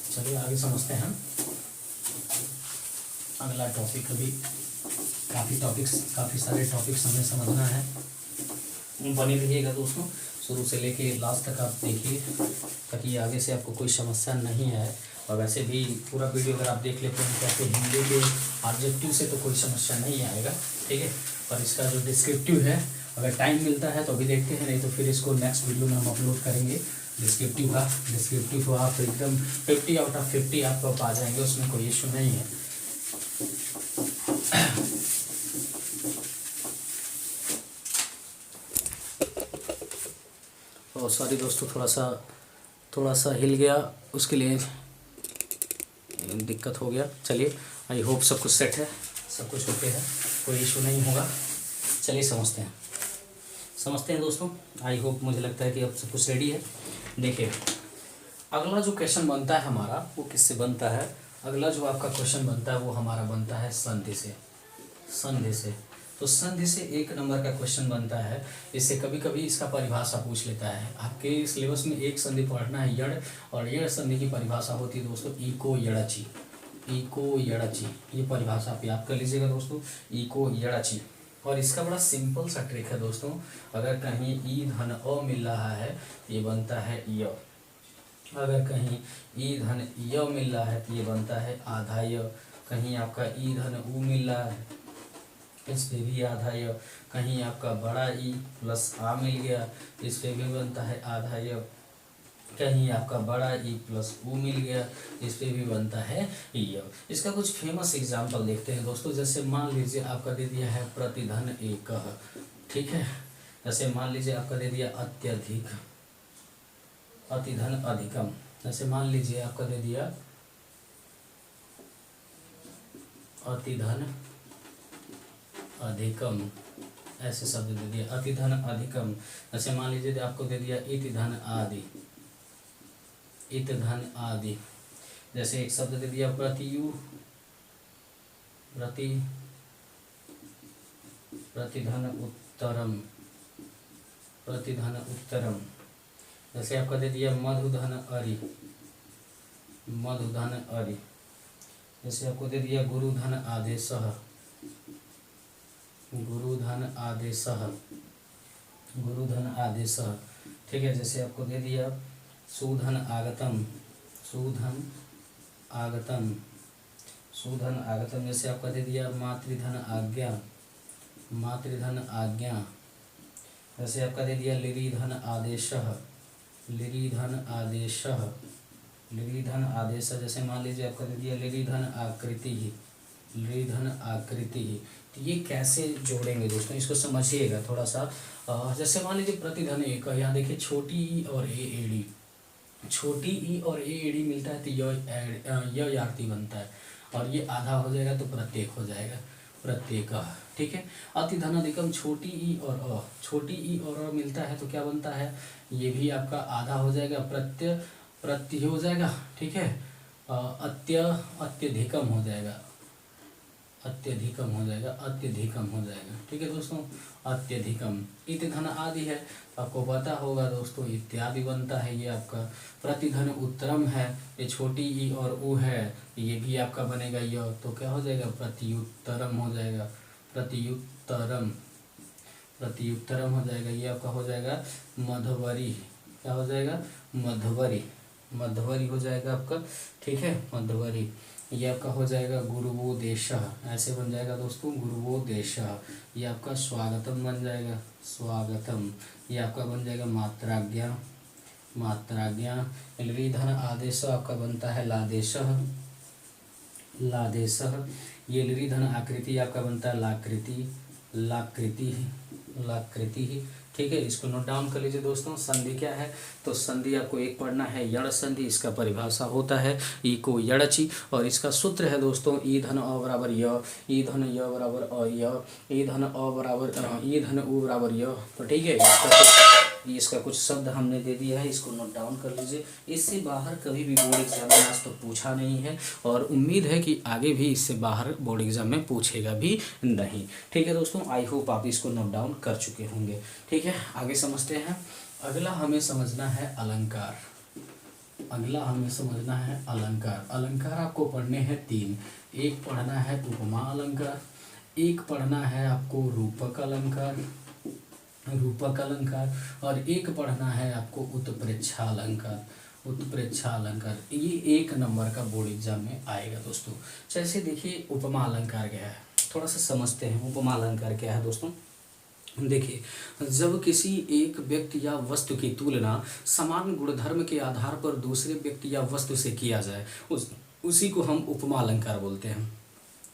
चलिए आगे समझते हैं अगला टॉपिक। अभी काफ़ी सारे टॉपिक्स हमें समझना है, बने रहिएगा दोस्तों, शुरू से लेके लास्ट तक आप देखिए, ताकि आगे से आपको कोई समस्या नहीं आए। और वैसे भी पूरा वीडियो अगर आप देख लेते हैं तो हिंदी के ऑब्जेक्टिव से तो कोई समस्या नहीं आएगा, ठीक है। पर इसका जो डिस्क्रिप्टिव है, अगर टाइम मिलता है तो अभी देखते हैं, नहीं तो फिर इसको नेक्स्ट वीडियो में हम अपलोड करेंगे। डिस्क्रिप्टिव तो आप एकदम 50 आउट ऑफ 50 आप पा जाएंगे, उसमें कोई इशू नहीं है। और सॉरी दोस्तों, थोड़ा सा हिल गया, उसके लिए दिक्कत हो गया। चलिए, आई होप सब कुछ सेट है, सब कुछ ओके है, कोई इशू नहीं होगा। चलिए समझते हैं दोस्तों, आई होप, मुझे लगता है कि अब सब कुछ रेडी है। देखिए, अगला जो क्वेश्चन बनता है हमारा, वो किससे बनता है? अगला जो आपका क्वेश्चन बनता है वो हमारा बनता है संधि से। तो संधि से 1 नंबर का क्वेश्चन बनता है। इससे कभी कभी इसका परिभाषा पूछ लेता है। आपके सिलेबस में एक संधि पढ़ना है, यड़, और यड़ संधि की परिभाषा होती है दोस्तों इको यड़ची। ये परिभाषा आप याद कर लीजिएगा दोस्तों, इको यड़ची। और इसका बड़ा सिंपल सा ट्रिक है दोस्तों, अगर कहीं ई धन अ मिल रहा है तो ये बनता है य, अगर कहीं ई धन य मिल रहा है तो ये बनता है आधा य, कहीं आपका ई धन उ मिल रहा है इस पे भी आधा य, कहीं आपका बड़ा ई प्लस आ मिल गया इस पे भी बनता है आधा य, कहीं आपका बड़ा ई प्लस उ मिल गया इस पे भी बनता है य। इसका कुछ फेमस एग्जाम्पल देखते हैं दोस्तों। जैसे मान लीजिए आपका दे दिया है प्रतिधन एक, ठीक है। जैसे मान लीजिए आपका दे दिया अत्यधिक, अतिधन अधिकम। जैसे मान लीजिए आपका दे दिया अतिधन अधिकम, ऐसे शब्द दे दिया अतिधन अधिकम। जैसे मान लीजिए आपको दे दिया इतिधन आदि, इतधन आदि। जैसे एक शब्द दे दिया प्रतिधन उत्तरम। जैसे आपका दे दिया मधुधन अरि। जैसे आपको दे दिया गुरुधन आदेशः, ठीक है। जैसे आपको दे दिया सुधन आगतम। जैसे आपका दे दिया मातृधन आज्ञा। जैसे आपका दे दिया लिरिधन आदेश। जैसे मान लीजिए आपका दे दिया लिरिधन आकृति। तो ये कैसे जोड़ेंगे दोस्तों, इसको समझिएगा थोड़ा सा। जैसे मान लीजिए प्रतिधन एक, यहाँ देखिए छोटी और ए एड़ी, छोटी ई और ए एड़ी मिलता है तो य यार्ती बनता है, और ये आधा हो जाएगा तो प्रत्येक हो जाएगा, प्रत्येक। ठीक है। अति धनाधिकम छोटी ई और छोटी ई और मिलता है तो क्या बनता है, ये भी आपका आधा हो जाएगा, प्रत्य हो जाएगा। ठीक है। अत्यधिकम हो जाएगा, अत्यधिकम हो जाएगा, अत्यधिकम हो जाएगा। ठीक है दोस्तों, अत्यधिकम। इति धन आदि है तो आपको पता होगा दोस्तों, इत्यादि बनता है, ये आपका प्रतिधन उत्तरम है, ये छोटी ई और उ है, ये भी आपका बनेगा य, तो क्या हो जाएगा, प्रतियुत्तरम हो जाएगा, प्रतियुत्तरम, प्रतियुत्तरम हो जाएगा। ये आपका हो जाएगा मधवरी, क्या हो जाएगा, मधवरी, मधवरी हो जाएगा आपका। ठीक है, मधवरी। ये आपका हो जाएगा गुरुवोदेशः, ऐसे बन जाएगा दोस्तों, गुरुवोदेशः। ये आपका स्वागतम बन जाएगा, स्वागतम। ये आपका बन जाएगा मात्राज्ञा, मात्राज्ञा। लृ धन आदेश आपका बनता है लादेशः, लादेशः। ये लृ धन आकृति आपका बनता है लाकृति, लाकृति, लाकृति। ठीक है, इसको नोट डाउन कर लीजिए दोस्तों। संधि क्या है, तो संधि आपको एक पढ़ना है यण संधि, इसका परिभाषा होता है ई को यणचि, और इसका सूत्र है दोस्तों ई धन अ बराबर य, ई धन य बराबर अ य, ई धन अ बराबर ई धन उ बराबर य। तो ठीक है, इसका कुछ शब्द हमने दे दिया है, इसको नोट डाउन कर लीजिए। इससे बाहर कभी भी बोर्ड एग्जाम में आज तो पूछा नहीं है, और उम्मीद है कि आगे भी इससे बाहर बोर्ड एग्जाम में पूछेगा भी नहीं। ठीक है दोस्तों, आई होप आप इसको नोट डाउन कर चुके होंगे। ठीक है, आगे समझते हैं। अगला हमें समझना है अलंकार, अगला हमें समझना है अलंकार। अलंकार आपको पढ़ने हैं तीन, एक पढ़ना है उपमा अलंकार, एक पढ़ना है आपको रूपक अलंकार, रूपक अलंकार, और एक पढ़ना है आपको उत्प्रेक्षा अलंकार, उत्प्रेक्षा अलंकार। ये 1 नंबर का बोर्ड एग्जाम में आएगा दोस्तों। जैसे देखिए उपमा अलंकार क्या है, थोड़ा सा समझते हैं उपमा अलंकार क्या है दोस्तों। देखिए, जब किसी एक व्यक्ति या वस्तु की तुलना समान गुणधर्म के आधार पर दूसरे व्यक्ति या वस्तु से किया जाए, उसी को हम उपमा अलंकार बोलते हैं।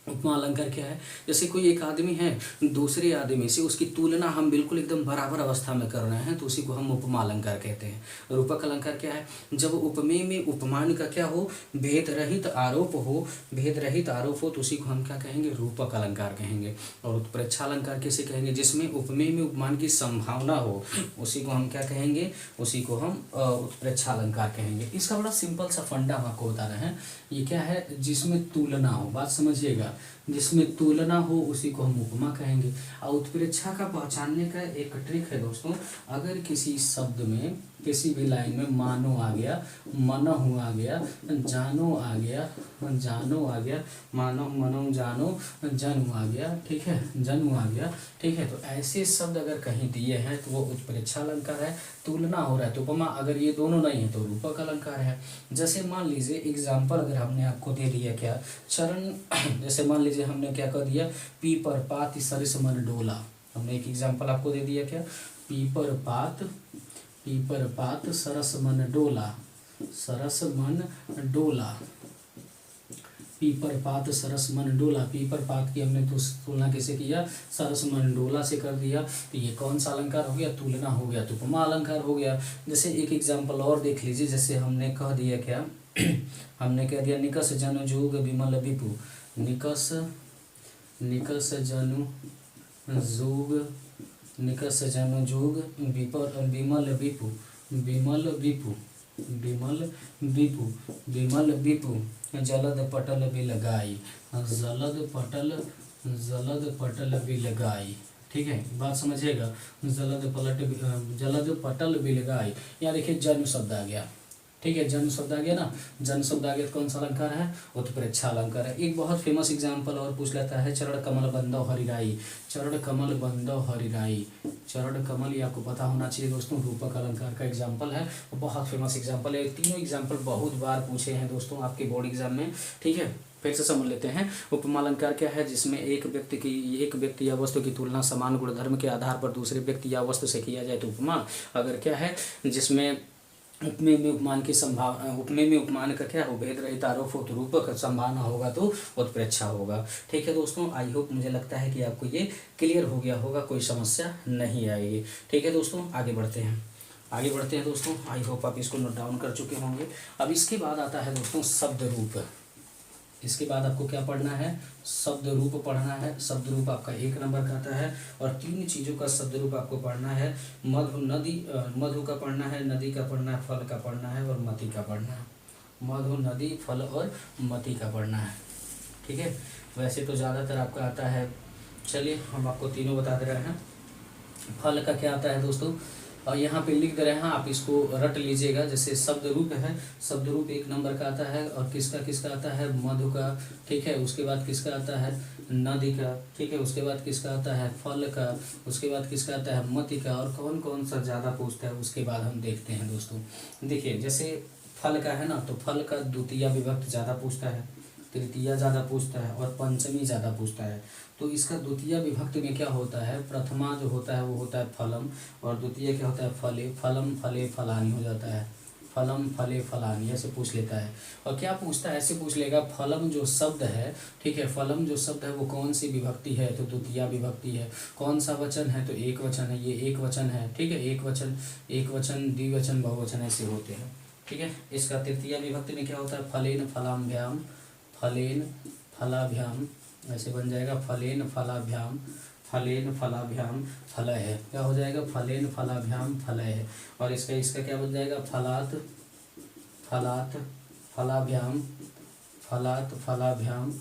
उपमा अलंकार क्या है, जैसे कोई एक आदमी है, दूसरे आदमी से उसकी तुलना हम बिल्कुल एकदम बराबर अवस्था में कर रहे हैं, तो उसी को हम उपमा अलंकार कहते हैं। रूपक अलंकार क्या है, जब उपमेय में उपमान का क्या हो, भेद रहित आरोप हो, भेद रहित आरोप हो, तो उसी को हम क्या कहेंगे, रूपक अलंकार कहेंगे। और उत्प्रेक्षा अलंकार किसे कहेंगे, जिसमें उपमेय में उपमान की संभावना हो, उसी को हम क्या कहेंगे, उसी को हम उत्प्रेक्षा अलंकार कहेंगे। इसका बड़ा सिंपल सा फंडा हम आपको बता रहे हैं। ये क्या है, जिसमें तुलना हो, बात समझिएगा, जिसमें तुलना हो उसी को हम उपमा कहेंगे। और उत्प्रेक्षा का पहचानने का एक ट्रिक है दोस्तों, अगर किसी शब्द में, किसी भी लाइन में मानो आ गया, मनहु आ गया, जानो आ गया, जानो आ गया, मानो मनो जानो, जन्म आ गया, ठीक है, जन्म आ गया, ठीक है, तो ऐसे शब्द अगर कहीं दिए हैं तो वो उत्प्रेक्षा अलंकार है। तुलना हो रहा है तो उपमा, अगर ये दोनों नहीं है तो रूपक अलंकार है। जैसे मान लीजिए एग्जाम्पल अगर हमने आपको दे दिया क्या, चरण, जैसे मान लीजिए हमने क्या कर दिया, पीपर पात सरिस मन डोला, हमने एक एग्जाम्पल आपको दे दिया क्या, पीपर पात, पीपर पात सरस मन डोला, सरस मन डोला, पीपर पात सरस मन डोला। पीपर पात की हमने तो तुलना कैसे किया, सरस मन डोला से कर दिया, तो ये कौन सा अलंकार हो गया, तुलना हो गया, तो उपमा अलंकार हो गया। जैसे एक एग्जाम्पल और देख लीजिए, जैसे हमने कह दिया क्या हमने कह दिया, निकस जनु जोग विमल विपु, निकस, निकस जनु जोग, निकस जनु जोग विमल विपु, विमल विपु, विमल विपु, विमल विपु, जलद पटल बिलगाई, जलद पटल, जलद पटल बिलगाई। ठीक है, बात समझिएगा, जलद पटल बिलगाई। यहाँ देखिए जन्म शब्द आ गया, ठीक है, जन्म शब्द आ गया ना, जन्म शब्द आ गया तो कौन सा अलंकार है, उत्प्रेक्षा अलंकार है। एक बहुत फेमस एग्जाम्पल और पूछ लेता है, चरण कमल बंदो हरिराई, चरण कमल बंदो हरिराई, चरण कमल, ये आपको पता होना चाहिए दोस्तों, रूपक अलंकार का एग्जाम्पल है, बहुत फेमस एग्जाम्पल है। तीनों एग्जाम्पल बहुत बार पूछे हैं दोस्तों आपके बोर्ड एग्जाम में। ठीक है, फिर से समझ लेते हैं। उपमा अलंकार क्या है, जिसमें एक व्यक्ति या वस्तु की तुलना समान गुणधर्म के आधार पर दूसरे व्यक्ति या वस्तु से किया जाए तो उपमा। अगर क्या है, जिसमें उपमेय में उपमान की संभावना, उपमेय में उपमान का क्या हो, भेद रहित आरोप हो तो रूपक, संभावना होगा तो उत्प्रेक्षा होगा। ठीक है दोस्तों, आई होप, मुझे लगता है कि आपको ये क्लियर हो गया होगा, कोई समस्या नहीं आएगी। ठीक है दोस्तों, आगे बढ़ते हैं। आगे बढ़ते हैं दोस्तों। आई होप आप इसको नोट डाउन कर चुके होंगे। अब इसके बाद आता है दोस्तों शब्द रूप। इसके बाद आपको क्या पढ़ना है, शब्द रूप पढ़ना है। शब्द रूप आपका 1 नंबर का आता है और 3 चीज़ों का शब्द रूप आपको पढ़ना है। मधु का पढ़ना है, नदी का पढ़ना है, फल का पढ़ना है और मति का पढ़ना है। मधु, नदी, फल और मति का पढ़ना है। ठीक है, वैसे तो ज़्यादातर आपका आता है, चलिए हम आपको तीनों बता दे रहे हैं। फल का क्या आता है दोस्तों, और यहाँ पे लिख दे रहे हैं, आप इसको रट लीजिएगा। जैसे शब्द रूप है, शब्द रूप 1 नंबर का आता है और किसका आता है, मधु का। ठीक है, उसके बाद किसका आता है, नदी का। ठीक है, उसके बाद किसका आता है, फल का। उसके बाद किसका आता है, मति का। और कौन कौन सा ज़्यादा पूछता है उसके बाद हम देखते हैं दोस्तों। देखिए जैसे फल का है ना, तो फल का द्वितीय विभक्त ज़्यादा पूछता है, तृतीया ज़्यादा पूछता है और पंचमी ज़्यादा पूछता है। तो इसका द्वितीय विभक्ति में क्या होता है, प्रथमा जो होता है वो होता है फलम और द्वितीय क्या होता है, फले। फलम फले फलानी हो जाता है, फलम फले फलानी ऐसे पूछ लेता है। और क्या पूछता है, ऐसे पूछ लेगा, फलम जो शब्द है, ठीक है, फलम जो शब्द है वो कौन सी विभक्ति है, तो द्वितीय विभक्ति है। कौन सा वचन है, तो एक वचन है, ये एक वचन है। ठीक है, एक वचन द्विवचन बहुवचन ऐसे होते हैं। ठीक है, इसका तृतीय विभक्ति में क्या होता है, फलेन फलाभ्याम, फलेन फलाभ्याम ऐसे बन जाएगा, फलेन फलाभ्याम, फलेन फलाभ्याम फलय है। क्या हो जाएगा, फलेन फलाभ्याम फलय है। और इसका क्या बन जाएगा, फलात फलाभ्याम, फलात फलाभ्याम,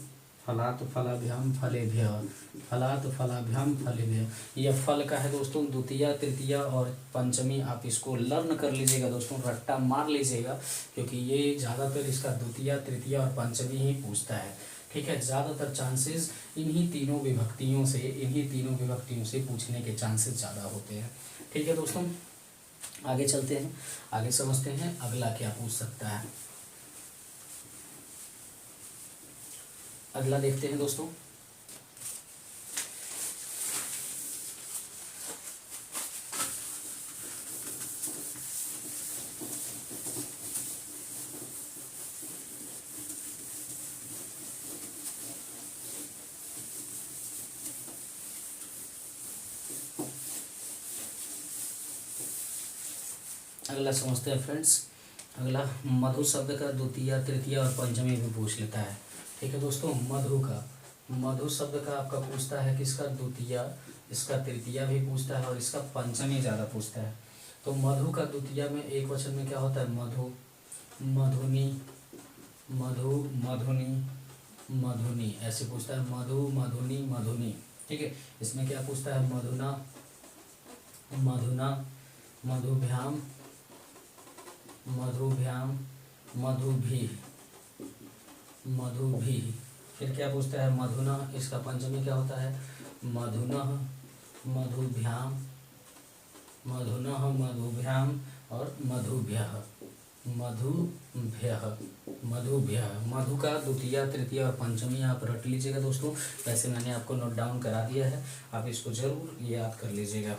फलात फलाभ्याम फलेभ्य, फलात फलाभ्याम फलेभ्य। यह फल का है दोस्तों द्वितीय, तृतीय और पंचमी। आप इसको लर्न कर लीजिएगा दोस्तों, रट्टा मार लीजिएगा, क्योंकि ये ज़्यादातर इसका द्वितीय, तृतीय और पंचमी ही पूछता है। ठीक है, ज़्यादातर चांसेस इन्हीं तीनों विभक्तियों से पूछने के चांसेस ज़्यादा होते हैं। ठीक है दोस्तों, आगे चलते हैं, आगे समझते हैं अगला क्या पूछ सकता है। अगला देखते हैं दोस्तों। अगला समझते हैं फ्रेंड्स। अगला मधु शब्द का द्वितीय, तृतीय और पंचमी भी पूछ लेता है। ठीक है दोस्तों, मधु शब्द का आपका पूछता है किसका, द्वितीय, इसका तृतीय भी पूछता है और इसका पंचमी ज़्यादा पूछता है। तो मधु का द्वितीय में एक वचन में क्या होता है, मधु, मधुनी, मधु, मधुनी, मधुनी ऐसे पूछता है, मधु, मधुनी, मधुनी। ठीक है, इसमें क्या पूछता है, मधुना, मधुना, मधुभ्याम, मधुभ्याम, मधुभी, मधुभी। फिर क्या पूछता है, मधुना, इसका पंचमी क्या होता है, मधुनः, मधुभ्याम, मधुनः, मधुभ्याम और मधुभ्यः, मधुभ्यः, मधुभ्यः। मधु का द्वितीय, तृतीय और पंचमी आप रट लीजिएगा दोस्तों। वैसे मैंने आपको नोट डाउन करा दिया है, आप इसको जरूर याद कर लीजिएगा।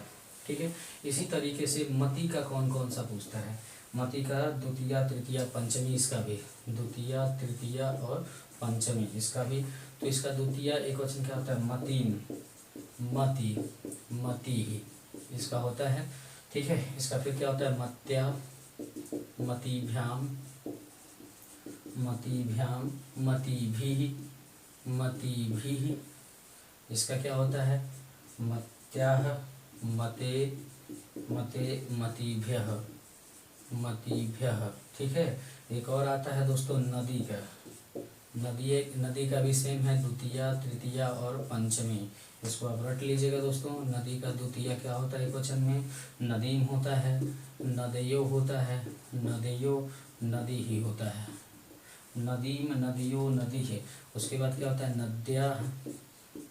ठीक है, इसी तरीके से मति का कौन कौन सा पूछता है, मति का द्वितीय, तृतीय, पंचमी, इसका भी द्वितीय, तृतीय और पंचमी इसका भी। तो इसका द्वितीय एक वचन क्या होता है, मतीन, मति, मति इसका होता है। ठीक है, इसका फिर क्या होता है, मत्या, मतिभ्याम, मतिभ्याम, मतिभिः, मतिभिः। इसका क्या होता है, मत्याः, मते, मते, मतिभ्यः, मतिभ्यः। ठीक है, एक और आता है दोस्तों नदी का। नदी का भी सेम है, द्वितीय, तृतीय और पंचमी। इसको आप रट लीजिएगा दोस्तों। नदी का द्वितीय क्या होता है, एक वचन में नदीम होता है, नदयो होता है, नदयो नदी ही होता है, नदीम, नदियो नदी है। उसके बाद क्या होता है, नद्या,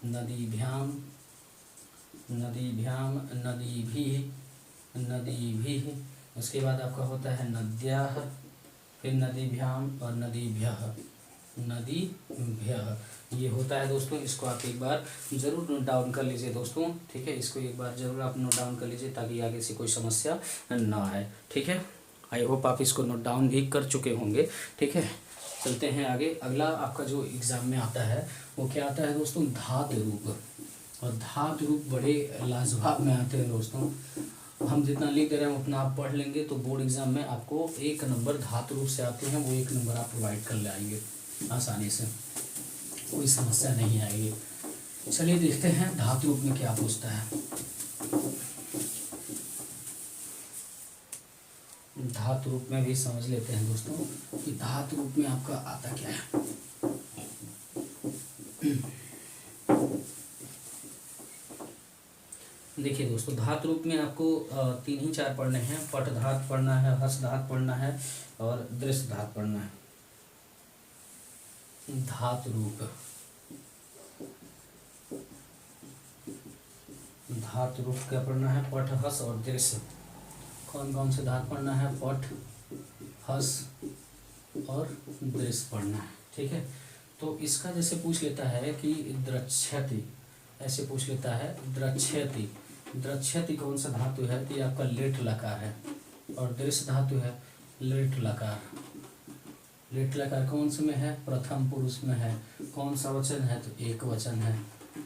नदीभ्याम, नदीभ्याम, नदीभिः, नदीभिः। उसके बाद आपका होता है नद्याः, फिर नदीभ्याम और नदीभ्यः, नदीभ्यः। ये होता है दोस्तों। इसको आप एक बार ज़रूर नोट डाउन कर लीजिए दोस्तों। ठीक है, इसको एक बार ज़रूर आप नोट डाउन कर लीजिए ताकि आगे से कोई समस्या ना आए। ठीक है, आई होप आप इसको नोट डाउन भी कर चुके होंगे। ठीक है, चलते हैं आगे। अगला आपका जो एग्ज़ाम में आता है वो क्या आता है दोस्तों, धातु रूप। और धातु रूप बड़े लाजवाब में आते हैं दोस्तों। हम जितना लिख दे रहे हैं उतना आप पढ़ लेंगे तो बोर्ड एग्जाम में आपको 1 नंबर धातु रूप से आते हैं, वो 1 नंबर आप प्रोवाइड कर ले आएंगे आसानी से, कोई समस्या नहीं आएगी। चलिए देखते हैं धातु रूप में क्या पूछता है। धातु रूप में भी समझ लेते हैं दोस्तों कि धातु रूप में आपका आता क्या है। देखिए दोस्तों, धातु रूप में आपको 3 ही 4 पढ़ने हैं। पट धातु पढ़ना है, हस धातु पढ़ना है और दृश्य धातु पढ़ना है। धातु रूप, धातु रूप क्या पढ़ना है? पट, हस और दृश्य। कौन कौन से धातु पढ़ना है? पट, हस और दृश्य पढ़ना है। ठीक है, तो इसका जैसे पूछ लेता है कि द्रक्ष्यति, ऐसे पूछ लेता है द्रक्ष्यति। द्रक्ष्यति कौन सा धातु है? तो ये आपका लेट लकार है। और दृश्य धातु है लेट लकार। लेट लकार कौन से में है? प्रथम पुरुष में है। कौन सा वचन है? तो एक वचन है।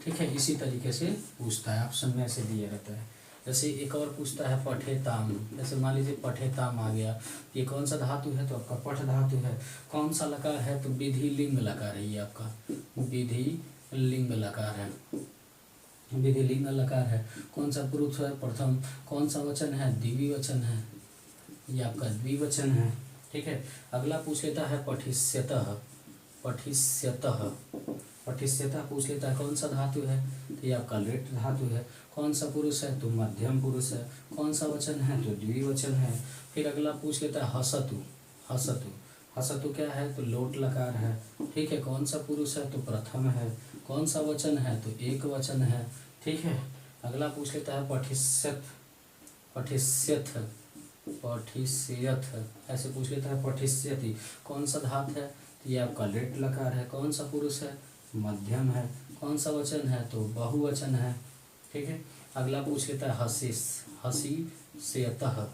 ठीक है, इसी तरीके से पूछता है, ऑप्शन में ऐसे दिया रहता है। जैसे एक और पूछता है पठेताम, जैसे मान लीजिए पठेताम आ गया, ये कौन सा धातु है? तो आपका पठ धातु है। कौन सा लकार है? तो विधि लिंग लकार है, ये आपका विधि लिंग लकार है। विधि लिंग लकार है। कौन सा पुरुष है? प्रथम। कौन सा वचन है? द्विवचन है, ये आपका द्विवचन है। ठीक है, अगला पूछ लेता है पठिष्यतः। पठिष्यतः, पठिष्यतः पूछ लेता है कौन सा धातु है? तो ये आपका लेट धातु है। कौन सा पुरुष है? तो मध्यम पुरुष है। कौन सा वचन है? तो द्विवचन है। फिर अगला पूछ लेता है हसतु। हसतु, हसतु क्या है? तो लोट लकार है। ठीक है, कौन सा पुरुष है? तो प्रथम है। कौन सा वचन है? तो एक वचन है। ठीक है, अगला पूछ लेता है पठिष्यत। पठिष्यथ, पठिष्यथ ऐसे पूछ लेता है पठिष्यति। कौन सा धातु है? तो ये आपका लेट लकार है। कौन सा पुरुष है? मध्यम है। कौन सा वचन है? तो बहुवचन है। ठीक है, अगला पूछ लेता है हसिस। हसिष्यतः,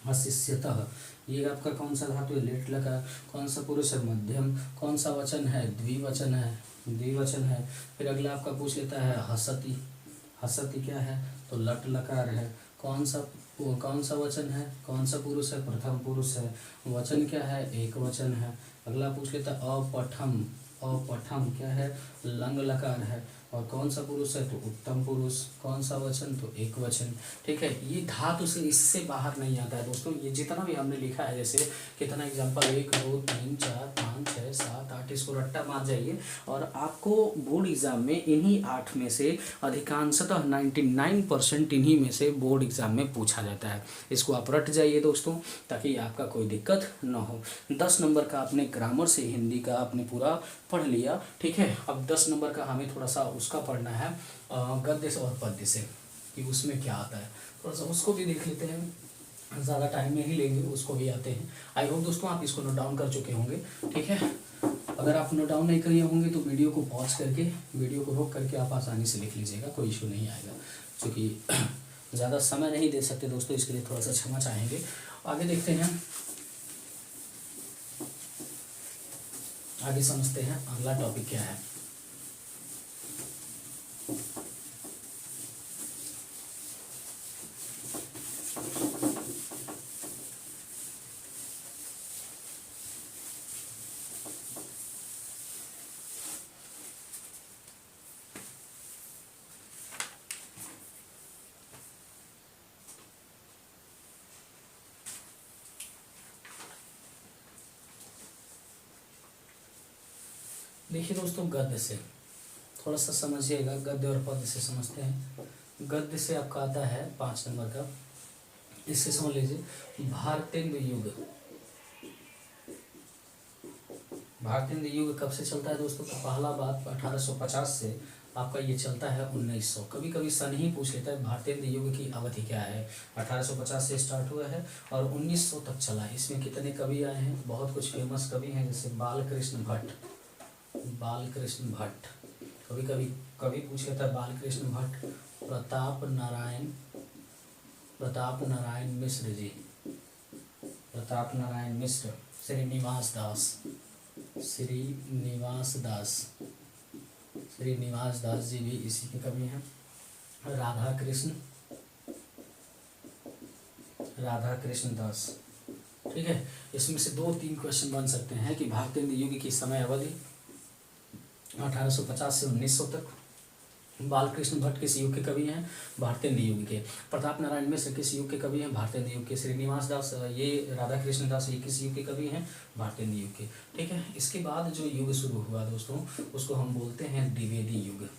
हसिष्यतः ये आपका कौन सा धातु है? लेट लकार। कौन सा पुरुष है? मध्यम। कौन सा वचन है? द्विवचन है, द्विवचन है। फिर अगला आपका पूछ लेता है हसति। हसति क्या है? तो लट लकार है। कौन सा वचन है? कौन सा पुरुष है? प्रथम पुरुष है। वचन क्या है? एक वचन है। अगला पूछ लेता है अपठम। अपठम क्या है? लंग लकार है। और कौन सा पुरुष है? तो उत्तम पुरुष। कौन सा वचन? तो एक वचन। ठीक है, ये धातु से इससे बाहर नहीं आता है दोस्तों। ये जितना भी हमने लिखा है, जैसे कितना एग्जाम्पल 1 2 3 4 5 6 7 8, इसको रट्टा मार जाइए और आपको बोर्ड एग्जाम में इन्हीं 8 में से अधिकांशतः 99% इन्हीं में से बोर्ड एग्जाम में पूछा जाता है। इसको आप रट जाइए दोस्तों, ताकि आपका कोई दिक्कत न हो। 10 नंबर का आपने ग्रामर से हिंदी का आपने पूरा पढ़ लिया। ठीक है, अब 10 नंबर का हमें थोड़ा सा उसका पढ़ना है गद्य से और पद्य से, कि उसमें क्या आता है। थोड़ा सा उसको भी देख लेते हैं, ज़्यादा टाइम में ही लेंगे, उसको भी आते हैं। आई होप दोस्तों आप इसको नोट डाउन कर चुके होंगे। ठीक है, अगर आप नोट डाउन नहीं किए होंगे तो वीडियो को पॉज करके, वीडियो को रोक करके आप आसानी से लिख लीजिएगा, कोई इशू नहीं आएगा। क्योंकि ज़्यादा समय नहीं दे सकते दोस्तों, इसके लिए थोड़ा सा क्षमा चाहेंगे। आगे देखते हैं, आगे समझते हैं अगला टॉपिक क्या है। देखिए दोस्तों, गद्य से थोड़ा सा समझिएगा, गद्य और पद्य से समझते हैं। गद्य से आपका आता है 5 नंबर का, इससे समझ लीजिए भारतेंद्र युग। भारतेंद्र युग कब से चलता है दोस्तों? तो पहला बात 1850 से आपका ये चलता है 1900। कभी कभी सन ही पूछ लेता है भारतेंद्र युग की अवधि क्या है। 1850 से स्टार्ट हुआ है और 1900 तक चला। इसमें कितने कवि आए हैं? बहुत कुछ फेमस कवि हैं, जैसे बालकृष्ण भट्ट। बालकृष्ण भट्ट कभी पूछ लेता है बालकृष्ण भट्ट। प्रताप नारायण मिश्र जी, प्रताप नारायण मिश्र। श्रीनिवास दास जी भी इसी के कवि हैं। राधा कृष्ण राधा कृष्ण दास। ठीक है, इसमें से 2-3 क्वेश्चन बन सकते हैं कि भारतेंदु युग की समय अवधि 1850 से 1900 तक। बालकृष्ण भट्ट किस युग के कवि हैं? भारतेंदु युग के। प्रताप नारायण मिश्र किस युग के कवि हैं? भारतेंदु युग के। श्रीनिवास दास, ये राधा कृष्ण दास, ये किस युग के कवि हैं? भारतेंदु युग के। ठीक है, इसके बाद जो युग शुरू हुआ दोस्तों, उसको हम बोलते हैं द्विवेदी युग।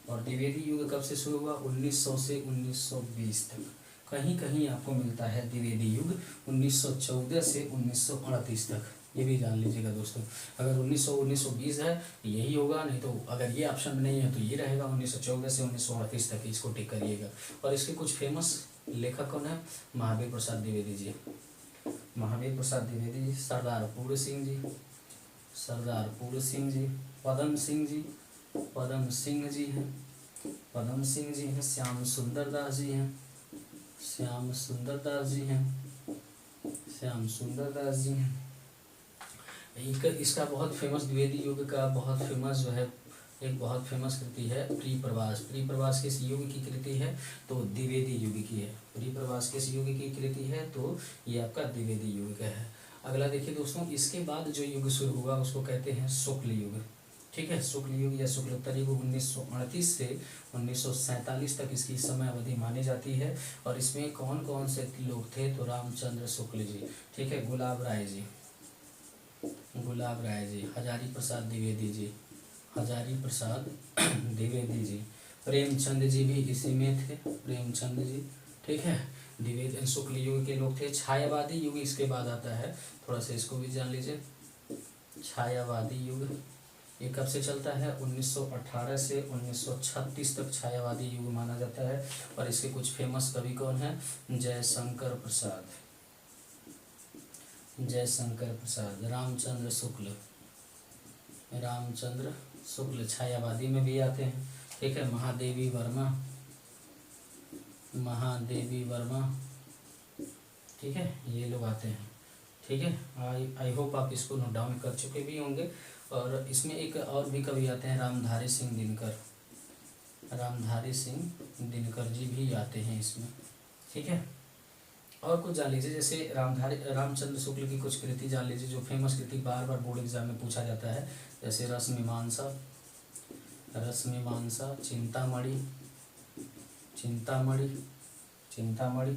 और द्विवेदी युग कब से शुरू हुआ? 1900 से 1920 तक। कहीं कहीं आपको मिलता है द्विवेदी युग 1914 से 1938 तक, ये भी जान लीजिएगा दोस्तों। अगर 1920 है यही होगा, नहीं तो अगर ये ऑप्शन में नहीं है तो ये रहेगा 1914 से 1938 तक, इसको टिक करिएगा। और इसके कुछ फेमस लेखक कौन है? महावीर प्रसाद द्विवेदी जी। महावीर प्रसाद द्विवेदी जी, सरदार पूर्ण सिंह जी, सरदार पूर्ण सिंह जी, पदम सिंह जी, पदम सिंह जी हैं, पदम सिंह जी हैं, श्याम सुंदर दास जी हैं, श्याम सुंदर दास जी हैं, श्याम सुंदर दास जी हैं। इसका बहुत फेमस द्विवेदी युग का बहुत फेमस जो है, एक बहुत फेमस कृति है प्रियप्रवास। प्रियप्रवास किस युग की कृति है? तो द्विवेदी युग की है। प्रियप्रवास किस युग की कृति है? तो ये आपका द्विवेदी युग का है। अगला देखिए दोस्तों, इसके बाद जो युग शुरू हुआ उसको कहते हैं शुक्ल युग। ठीक है, शुक्ल युग या शुक्लोत्तर युग 1938 से 1947 तक इसकी समय अवधि मानी जाती है। और इसमें कौन कौन से लोग थे? तो रामचंद्र शुक्ल जी, ठीक है, गुलाब राय जी, गुलाब राय जी, हजारी प्रसाद द्विवेदी जी, हजारी प्रसाद द्विवेदी जी, प्रेमचंद जी भी इसी में थे, प्रेमचंद जी। ठीक है, द्विवेदी शुक्ल युग के लोग थे। छायावादी युग इसके बाद आता है, थोड़ा सा इसको भी जान लीजिए। छायावादी युग ये कब से चलता है? 1918 से 1936 तक छायावादी युग माना जाता है। और इसके कुछ फेमस कवि कौन है? जयशंकर प्रसाद, जयशंकर प्रसाद, रामचंद्र शुक्ल, रामचंद्र शुक्ल छायावादी में भी आते हैं। ठीक है, महादेवी वर्मा, महादेवी वर्मा, ठीक है, ये लोग आते हैं। ठीक है, आई होप आप इसको नोट डाउन कर चुके भी होंगे। और इसमें एक और भी कवि आते हैं, रामधारी सिंह दिनकर, रामधारी सिंह दिनकर जी भी आते हैं इसमें। ठीक है, और कुछ जान लीजिए, जैसे रामचंद्र शुक्ल की कुछ कृति जान लीजिए जो फेमस कृति बार बार बोर्ड एग्जाम में पूछा जाता है, जैसे रस मीमांसा, रस मीमांसा, चिंतामणि, चिंतामणि, चिंतामणि।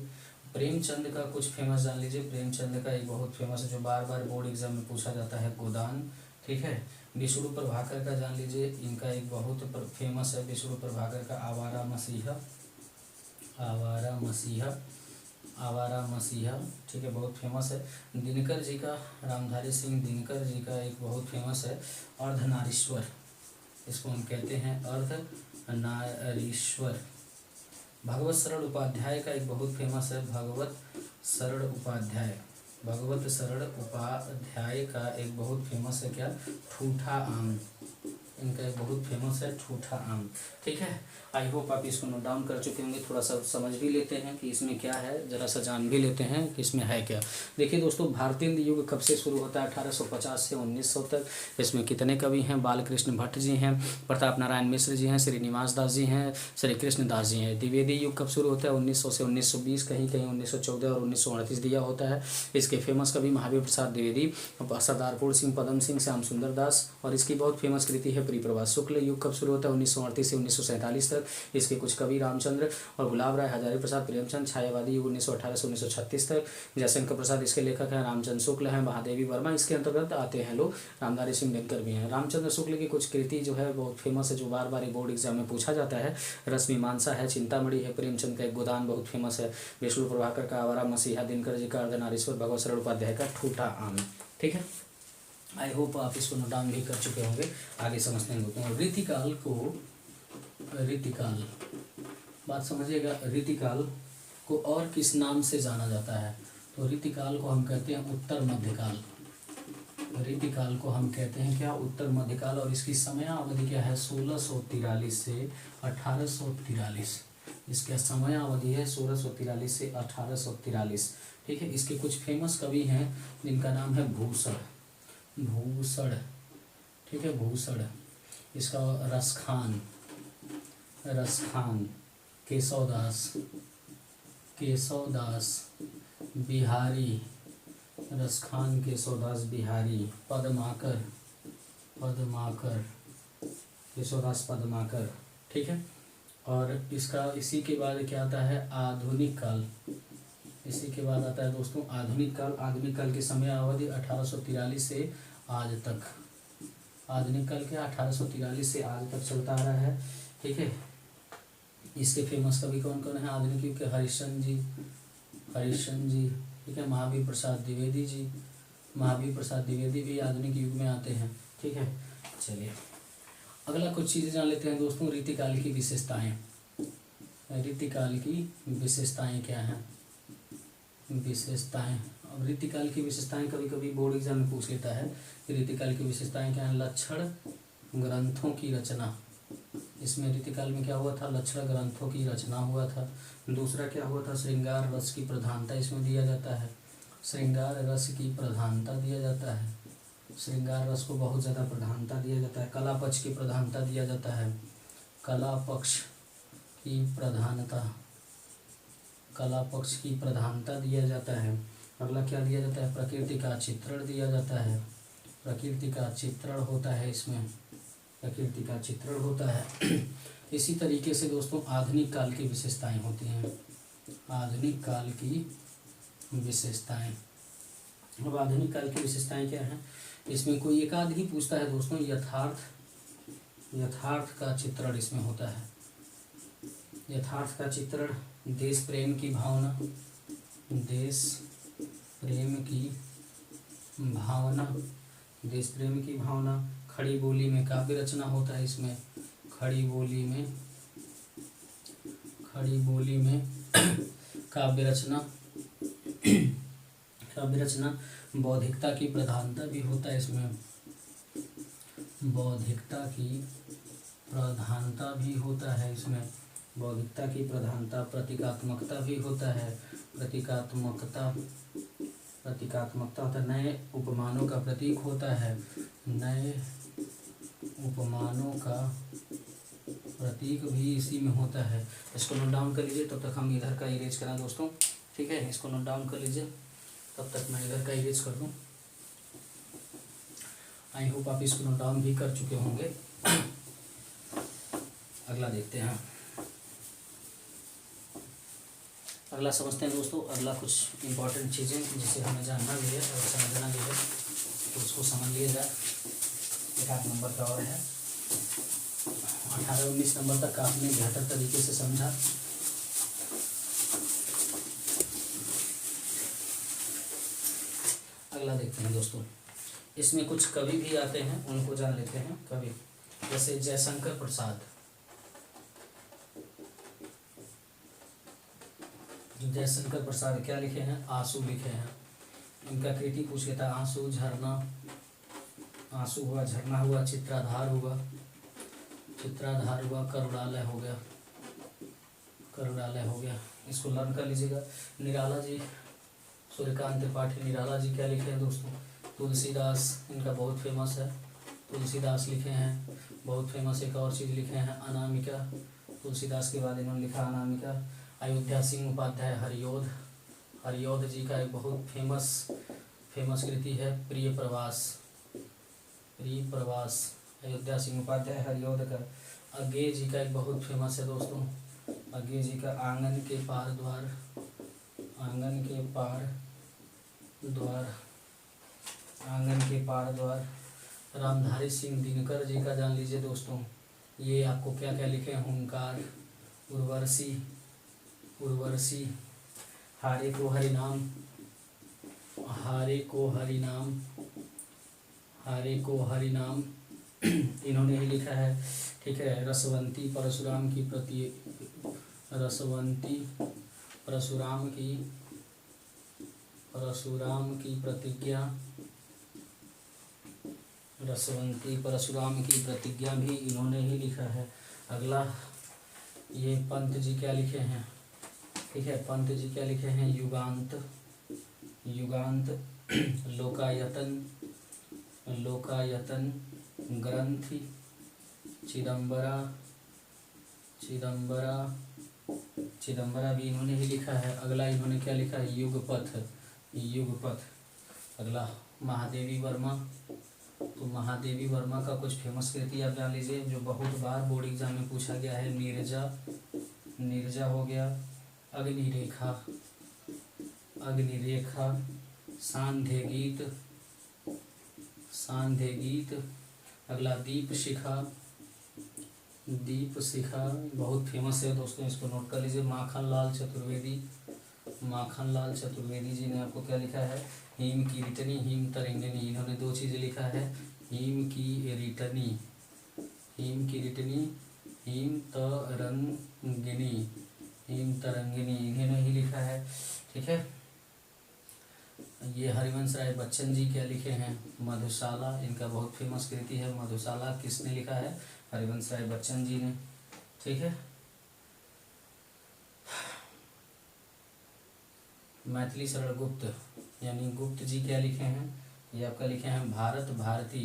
प्रेमचंद का कुछ फेमस जान लीजिए, प्रेमचंद का एक बहुत फेमस है जो बार बार बोर्ड एग्जाम में पूछा जाता है, गोदान। ठीक है, विष्णु प्रभाकर का जान लीजिए, इनका एक बहुत फेमस है विष्णु प्रभाकर का आवारा मसीहा, आवारा मसीहा, आवारा मसीहा। ठीक है, बहुत फेमस है। दिनकर जी का, रामधारी सिंह दिनकर जी का एक बहुत फेमस है अर्धनारीश्वर, इसको हम कहते हैं अर्धनारीश्वर। भगवत शरण उपाध्याय का एक बहुत फेमस है भगवत शरण उपाध्याय, भगवत शरण उपाध्याय का एक बहुत फेमस है क्या? ठूठा आम, इनका एक बहुत फेमस है ठूठा आम। ठीक है, आई होप आप इसको नोट डाउन कर चुके होंगे। थोड़ा सा समझ भी लेते हैं कि इसमें क्या है, जरा सा जान भी लेते हैं कि इसमें है क्या। देखिए दोस्तों, भारतेंदु युग कब से शुरू होता है? 1850 से 1900 तक। इसमें कितने कवि हैं? बालकृष्ण भट्ट जी हैं, प्रताप नारायण मिश्र जी हैं, श्रीनिवास दास जी हैं, श्री कृष्ण दास जी हैं। द्विवेदी युग कब शुरू होता है? 1900 से 1920, कहीं कहीं 1914 और 1938 दिया होता है। इसके फेमस कवि महावीर प्रसाद द्विवेदी, सरदार पूर्ण सिंह, पदम सिंह, श्याम सुंदर दास। और इसकी बहुत फेमस कृति है प्रियप्रवास। शुक्ल युग कब शुरू होता है? 1938 से 1947 तक। इसके कुछ कवि रामचंद्र और गुलाब राय, हजारी प्रसाद, प्रेमचंद। छायावादी युग 1918 से 1936 तक। जयशंकर प्रसाद इसके लेखक हैं, रामचंद्र शुक्ल हैं, महादेवी वर्मा इसके अंतर्गत आते हैं लोग, रामधारी सिंह दिनकर भी हैं। रामचंद्र शुक्ल की कुछ कृति जो है बहुत फेमस है, जो बार बार बोर्ड एग्जाम में पूछा जाता है, रस मीमांसा है, चिंतामणि है, प्रेमचंद का एक गोदान बहुत फेमस है, विष्णु प्रभाकर का आवारा मसीहा, दिनकर जी का अर्धनारीश्वर, भगवत शरण उपाध्याय का ठूठा आम। ठीक है, आई होप आप इसको नोट डाउन भी कर चुके होंगे। आगे समझते हैं दोस्तों, रीतिकाल को, रीतिकाल बात समझिएगा, रीतिकाल को और किस नाम से जाना जाता है? तो रीतिकाल को हम कहते हैं उत्तर मध्यकाल, रीतिकाल को हम कहते हैं क्या? उत्तर मध्यकाल। और इसकी समयावधि क्या है? 1643 से 1843, इसका समयावधि है 1643 से 1843। ठीक है, इसके कुछ फेमस कवि हैं जिनका नाम है भूषण, भूषण। ठीक है, भूषण। इसका रसखान, रसखान, केशवदास, केशवदास बिहारी, रसखान केशवदास बिहारी, पदमाकर, पदमाकर, केशवदास पदमाकर। ठीक है। और इसका इसी के बाद क्या आता है, आधुनिक काल। इसी के बाद आता है दोस्तों आधुनिक काल। आधुनिक काल की समय अवधि 1843 से आज तक। आधुनिक काल के 1843 से आज तक चलता आ रहा है। ठीक है। इसके फेमस कवि कौन कौन है आधुनिक युग के, हरिश्चंद्र जी, हरिश्चंद्र जी। ठीक है। महावीर प्रसाद द्विवेदी जी, महावीर प्रसाद द्विवेदी भी आधुनिक युग में आते हैं। ठीक है। चलिए अगला कुछ चीज़ें जान लेते हैं दोस्तों, रीतिकाल की विशेषताएं। रीतिकाल की विशेषताएं क्या हैं, विशेषताएं। अब रीतिकाल की विशेषताएं कभी कभी बोर्ड एग्जाम में पूछ लेता है कि रीतिकाल की विशेषताएं क्या हैं। लक्षण ग्रंथों की रचना, इसमें रीतिकाल में क्या हुआ था, लक्षण ग्रंथों की रचना हुआ था। दूसरा क्या हुआ था, श्रृंगार रस की प्रधानता इसमें दिया जाता है, श्रृंगार रस की प्रधानता दिया जाता है, श्रृंगार रस को बहुत ज़्यादा प्रधानता दिया जाता है। कला पक्ष की प्रधानता दिया जाता है, कला पक्ष की प्रधानता, कला पक्ष की प्रधानता दिया जाता है। अगला क्या दिया जाता है, प्रकृति का चित्रण दिया जाता है, प्रकृति का चित्रण होता है इसमें, प्रकृति का चित्रण होता है। इसी तरीके से दोस्तों आधुनिक काल की विशेषताएं होती हैं, आधुनिक काल की विशेषताएं। अब आधुनिक काल की विशेषताएं क्या हैं, इसमें कोई एक आध ही पूछता है दोस्तों। यथार्थ का चित्रण इसमें होता है, यथार्थ का चित्रण, देश प्रेम की भावना, देश प्रेम की भावना, देश प्रेम की भावना। खड़ी बोली में काव्य रचना होता है इसमें, खड़ी बोली में, खड़ी बोली में काव्य रचना, काव्य रचना। बौद्धिकता की प्रधानता भी होता है इसमें, बौद्धिकता की प्रधानता भी होता है इसमें, बौद्धिकता की प्रधानता। प्रतीकात्मकता भी होता है, प्रतीकात्मकता, प्रतीकात्मकता होता है, नए उपमानों का प्रतीक होता है, नए उपमानों का प्रतीक भी इसी में होता है। इसको नोट डाउन कर लीजिए, तब तक हम इधर का इरेज करें दोस्तों। ठीक है, इसको नोट डाउन कर लीजिए, तब तक मैं इधर का इरेज कर दूं। आई होप आप इसको नोट डाउन भी कर चुके होंगे। अगला देखते हैं, अगला समझते हैं दोस्तों। अगला कुछ इम्पोर्टेंट चीज़ें जिसे हमें जानना भी है और समझना भी है, तो उसको समझ लिया जाए। एक 8 नंबर का और है, 18-19 नंबर तक आपने बेहतर तरीके से समझा। अगला देखते हैं दोस्तों, इसमें कुछ कवि भी आते हैं, उनको जान लेते हैं। कवि जैसे जयशंकर प्रसाद, जयशंकर प्रसाद क्या लिखे हैं, आंसू लिखे हैं। इनका कृति पूछ लेता है, आंसू, झरना, आंसू हुआ, झरना हुआ, चित्राधार हुआ, चित्राधार हुआ, करुणालय हो गया, करुणालय हो गया। इसको लर्न कर लीजिएगा। निराला जी, सूर्यकांत त्रिपाठी निराला जी क्या लिखे हैं दोस्तों। तुलसीदास, इनका बहुत फेमस है, तुलसीदास लिखे हैं, बहुत फेमस। एक और चीज़ लिखे हैं, अनामिका, तुलसीदास के बाद इन्होंने लिखा अनामिका। अयोध्या सिंह उपाध्याय हरियोध, हरियोध जी का एक बहुत फेमस कृति है प्रिय प्रवास, प्रिय प्रवास, अयोध्या सिंह उपाध्याय हरियोध का। अज्ञे जी का एक बहुत फेमस है दोस्तों, अज्ञे जी का आंगन के पार द्वार, आंगन के पार द्वार, आंगन के पार द्वार। रामधारी सिंह दिनकर जी का जान लीजिए दोस्तों, ये आपको क्या क्या लिखे हैं, हुंकार, उर्वशी, उर्वशी। हारे को हरिनाम, हारे को हरिनाम, हारे को हरिनाम इन्होंने ही लिखा है। ठीक है, रसवंती परशुराम की प्रति, रसवंती परशुराम की, परशुराम की प्रतिज्ञा, रसवंती परशुराम की प्रतिज्ञा भी इन्होंने ही लिखा है। अगला ये पंत जी क्या लिखे हैं, ठीक है, पंत जी क्या लिखे हैं, युगांत, युगांत, लोकायतन, लोकायतन ग्रंथि, चिदंबरा, चिदंबरा चिदम्बरा भी इन्होंने ही लिखा है। अगला इन्होंने क्या लिखा है, युगपथ, युगपथ। अगला महादेवी वर्मा, तो महादेवी वर्मा का कुछ फेमस कृति आप जान लीजिए जो बहुत बार बोर्ड एग्जाम में पूछा गया है। नीरजा, नीरजा हो गया। अग्निरेखा, अग्निरेखा। सांध्य गीत, सांध्य गीत। अगला दीप शिखा, दीप शिखा बहुत फेमस है दोस्तों, इसको नोट कर लीजिए। माखनलाल चतुर्वेदी, माखनलाल चतुर्वेदी जी ने आपको क्या लिखा है, हिम की रिटनी, हिम तरंगिनी। इन्होंने दो चीज़ें लिखा है, हिम की रिटनी, हिम की रिटनी, हिम तरंगिनी, हिम तरंगिनी इन्होंने ही लिखा है। ठीक है, ये हरिवंश राय बच्चन जी क्या लिखे हैं, मधुशाला। इनका बहुत फेमस कृति है मधुशाला। किसने लिखा है, हरिवंश राय बच्चन जी ने। ठीक है, मैथिली शरण गुप्त यानी गुप्त जी क्या लिखे हैं, ये आपका लिखे हैं भारत भारती,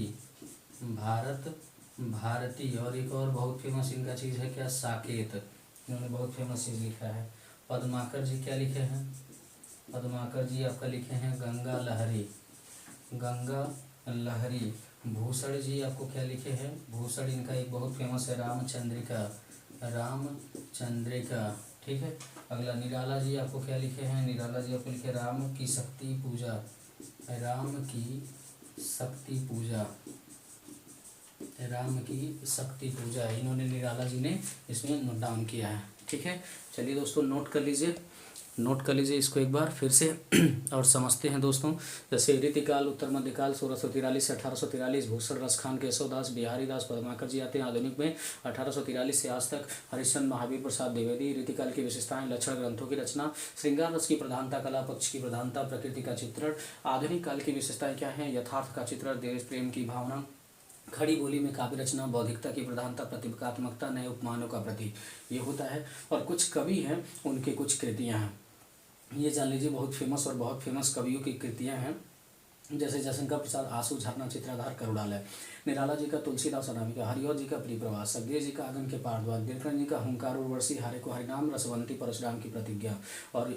भारत भारती। और एक और बहुत फेमस इनका चीज़ है क्या, साकेत। इन्होंने बहुत फेमस चीज़ लिखा है। पद्माकर जी क्या लिखे हैं, पद्माकर जी आपका लिखे हैं गंगा लहरी, गंगा लहरी। भूषण जी आपको क्या लिखे हैं, भूषण इनका एक बहुत फेमस है रामचंद्रिका, रामचंद्रिका। ठीक है, अगला निराला जी आपको क्या लिखे हैं, निराला जी आपको लिखे राम की शक्ति पूजा, राम की शक्ति पूजा, राम की शक्ति पूजा। इन्होंने निराला जी ने इसमें नोट डाउन किया है। ठीक है, चलिए दोस्तों नोट कर लीजिए, नोट कर लीजिए इसको एक बार फिर से और समझते हैं दोस्तों। जैसे रीतिकाल, उत्तर मध्यकाल 1643 से 1843, भूषण रसखान, केशव दास, बिहारी दास, पद्माकर जी आते हैं आधुनिक में 1843 से आज तक। हरिश्चंद्र, महावीर प्रसाद द्विवेदी। रीतिकाल की विशेषताएं, लक्षण, ग्रंथों की रचना, श्रृंगार रस की प्रधानता, कला पक्ष की प्रधानता, प्रकृति का चित्रण। आधुनिक काल की विशेषताएं क्या हैं, यथार्थ का चित्रण, देश प्रेम की भावना, खड़ी बोली में काव्य रचना, बौद्धिकता की प्रधानता, प्रतिकात्मकता, नए उपमानों का प्रतीक ये होता है। और कुछ कवि हैं उनके कुछ कृतियाँ हैं, ये जान लीजिए बहुत फेमस और बहुत फेमस कवियों की कृतियाँ हैं। जैसे जयशंकर प्रसाद आंसू, झरना, चित्राधार, करुणालय। निराला जी का तुलसीदास अनामिका, हरिऔध जी का प्रियप्रवास, सग्रिय जी का आंगन के पार द्वार, दिनकर जी का हुंकार उर्वशी, हारे को हरिनाम, रसवंती, परशुराम की प्रतिज्ञा। और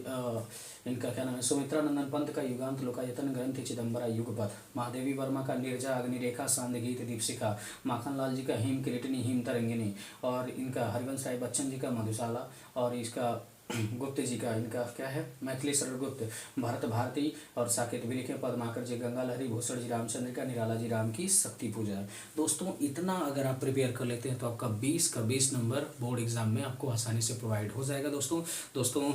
इनका क्या नाम है, सुमित्रा नंदन पंत का युगांत लोकायतन ग्रंथ, चिदम्बरा युगपथ। महादेवी वर्मा का नीरजा, अग्निरेखा, सांध्य गीत, दीपशिखा। माखनलाल जी का हिम किरीटनी, हिम तरंगिनी। और इनका हरिवंश राय बच्चन जी का मधुशाला। और इसका गुप्त जी का इनका क्या है, मैथिली शरण गुप्त, भारत भारती। और साकेत भी लिखे, पद्माकर जी गंगा लहरी, भूषण जी रामचंद्र का, निराला जी राम की शक्ति पूजा है। दोस्तों इतना अगर आप प्रिपेयर कर लेते हैं तो आपका 20 का 20 नंबर बोर्ड एग्जाम में आपको आसानी से प्रोवाइड हो जाएगा। दोस्तों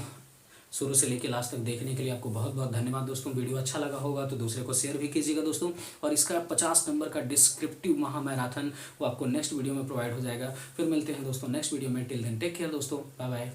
शुरू से लेकर लास्ट तक देखने के लिए आपको बहुत बहुत धन्यवाद दोस्तों। वीडियो अच्छा लगा होगा तो दूसरे को शेयर भी कीजिएगा दोस्तों। और इसका 50 नंबर का डिस्क्रिप्टिव महामैराथन वो आपको नेक्स्ट वीडियो में प्रोवाइड हो जाएगा। फिर मिलते हैं दोस्तों नेक्स्ट वीडियो में। टिल देन टेक केयर दोस्तों, बाय बाय।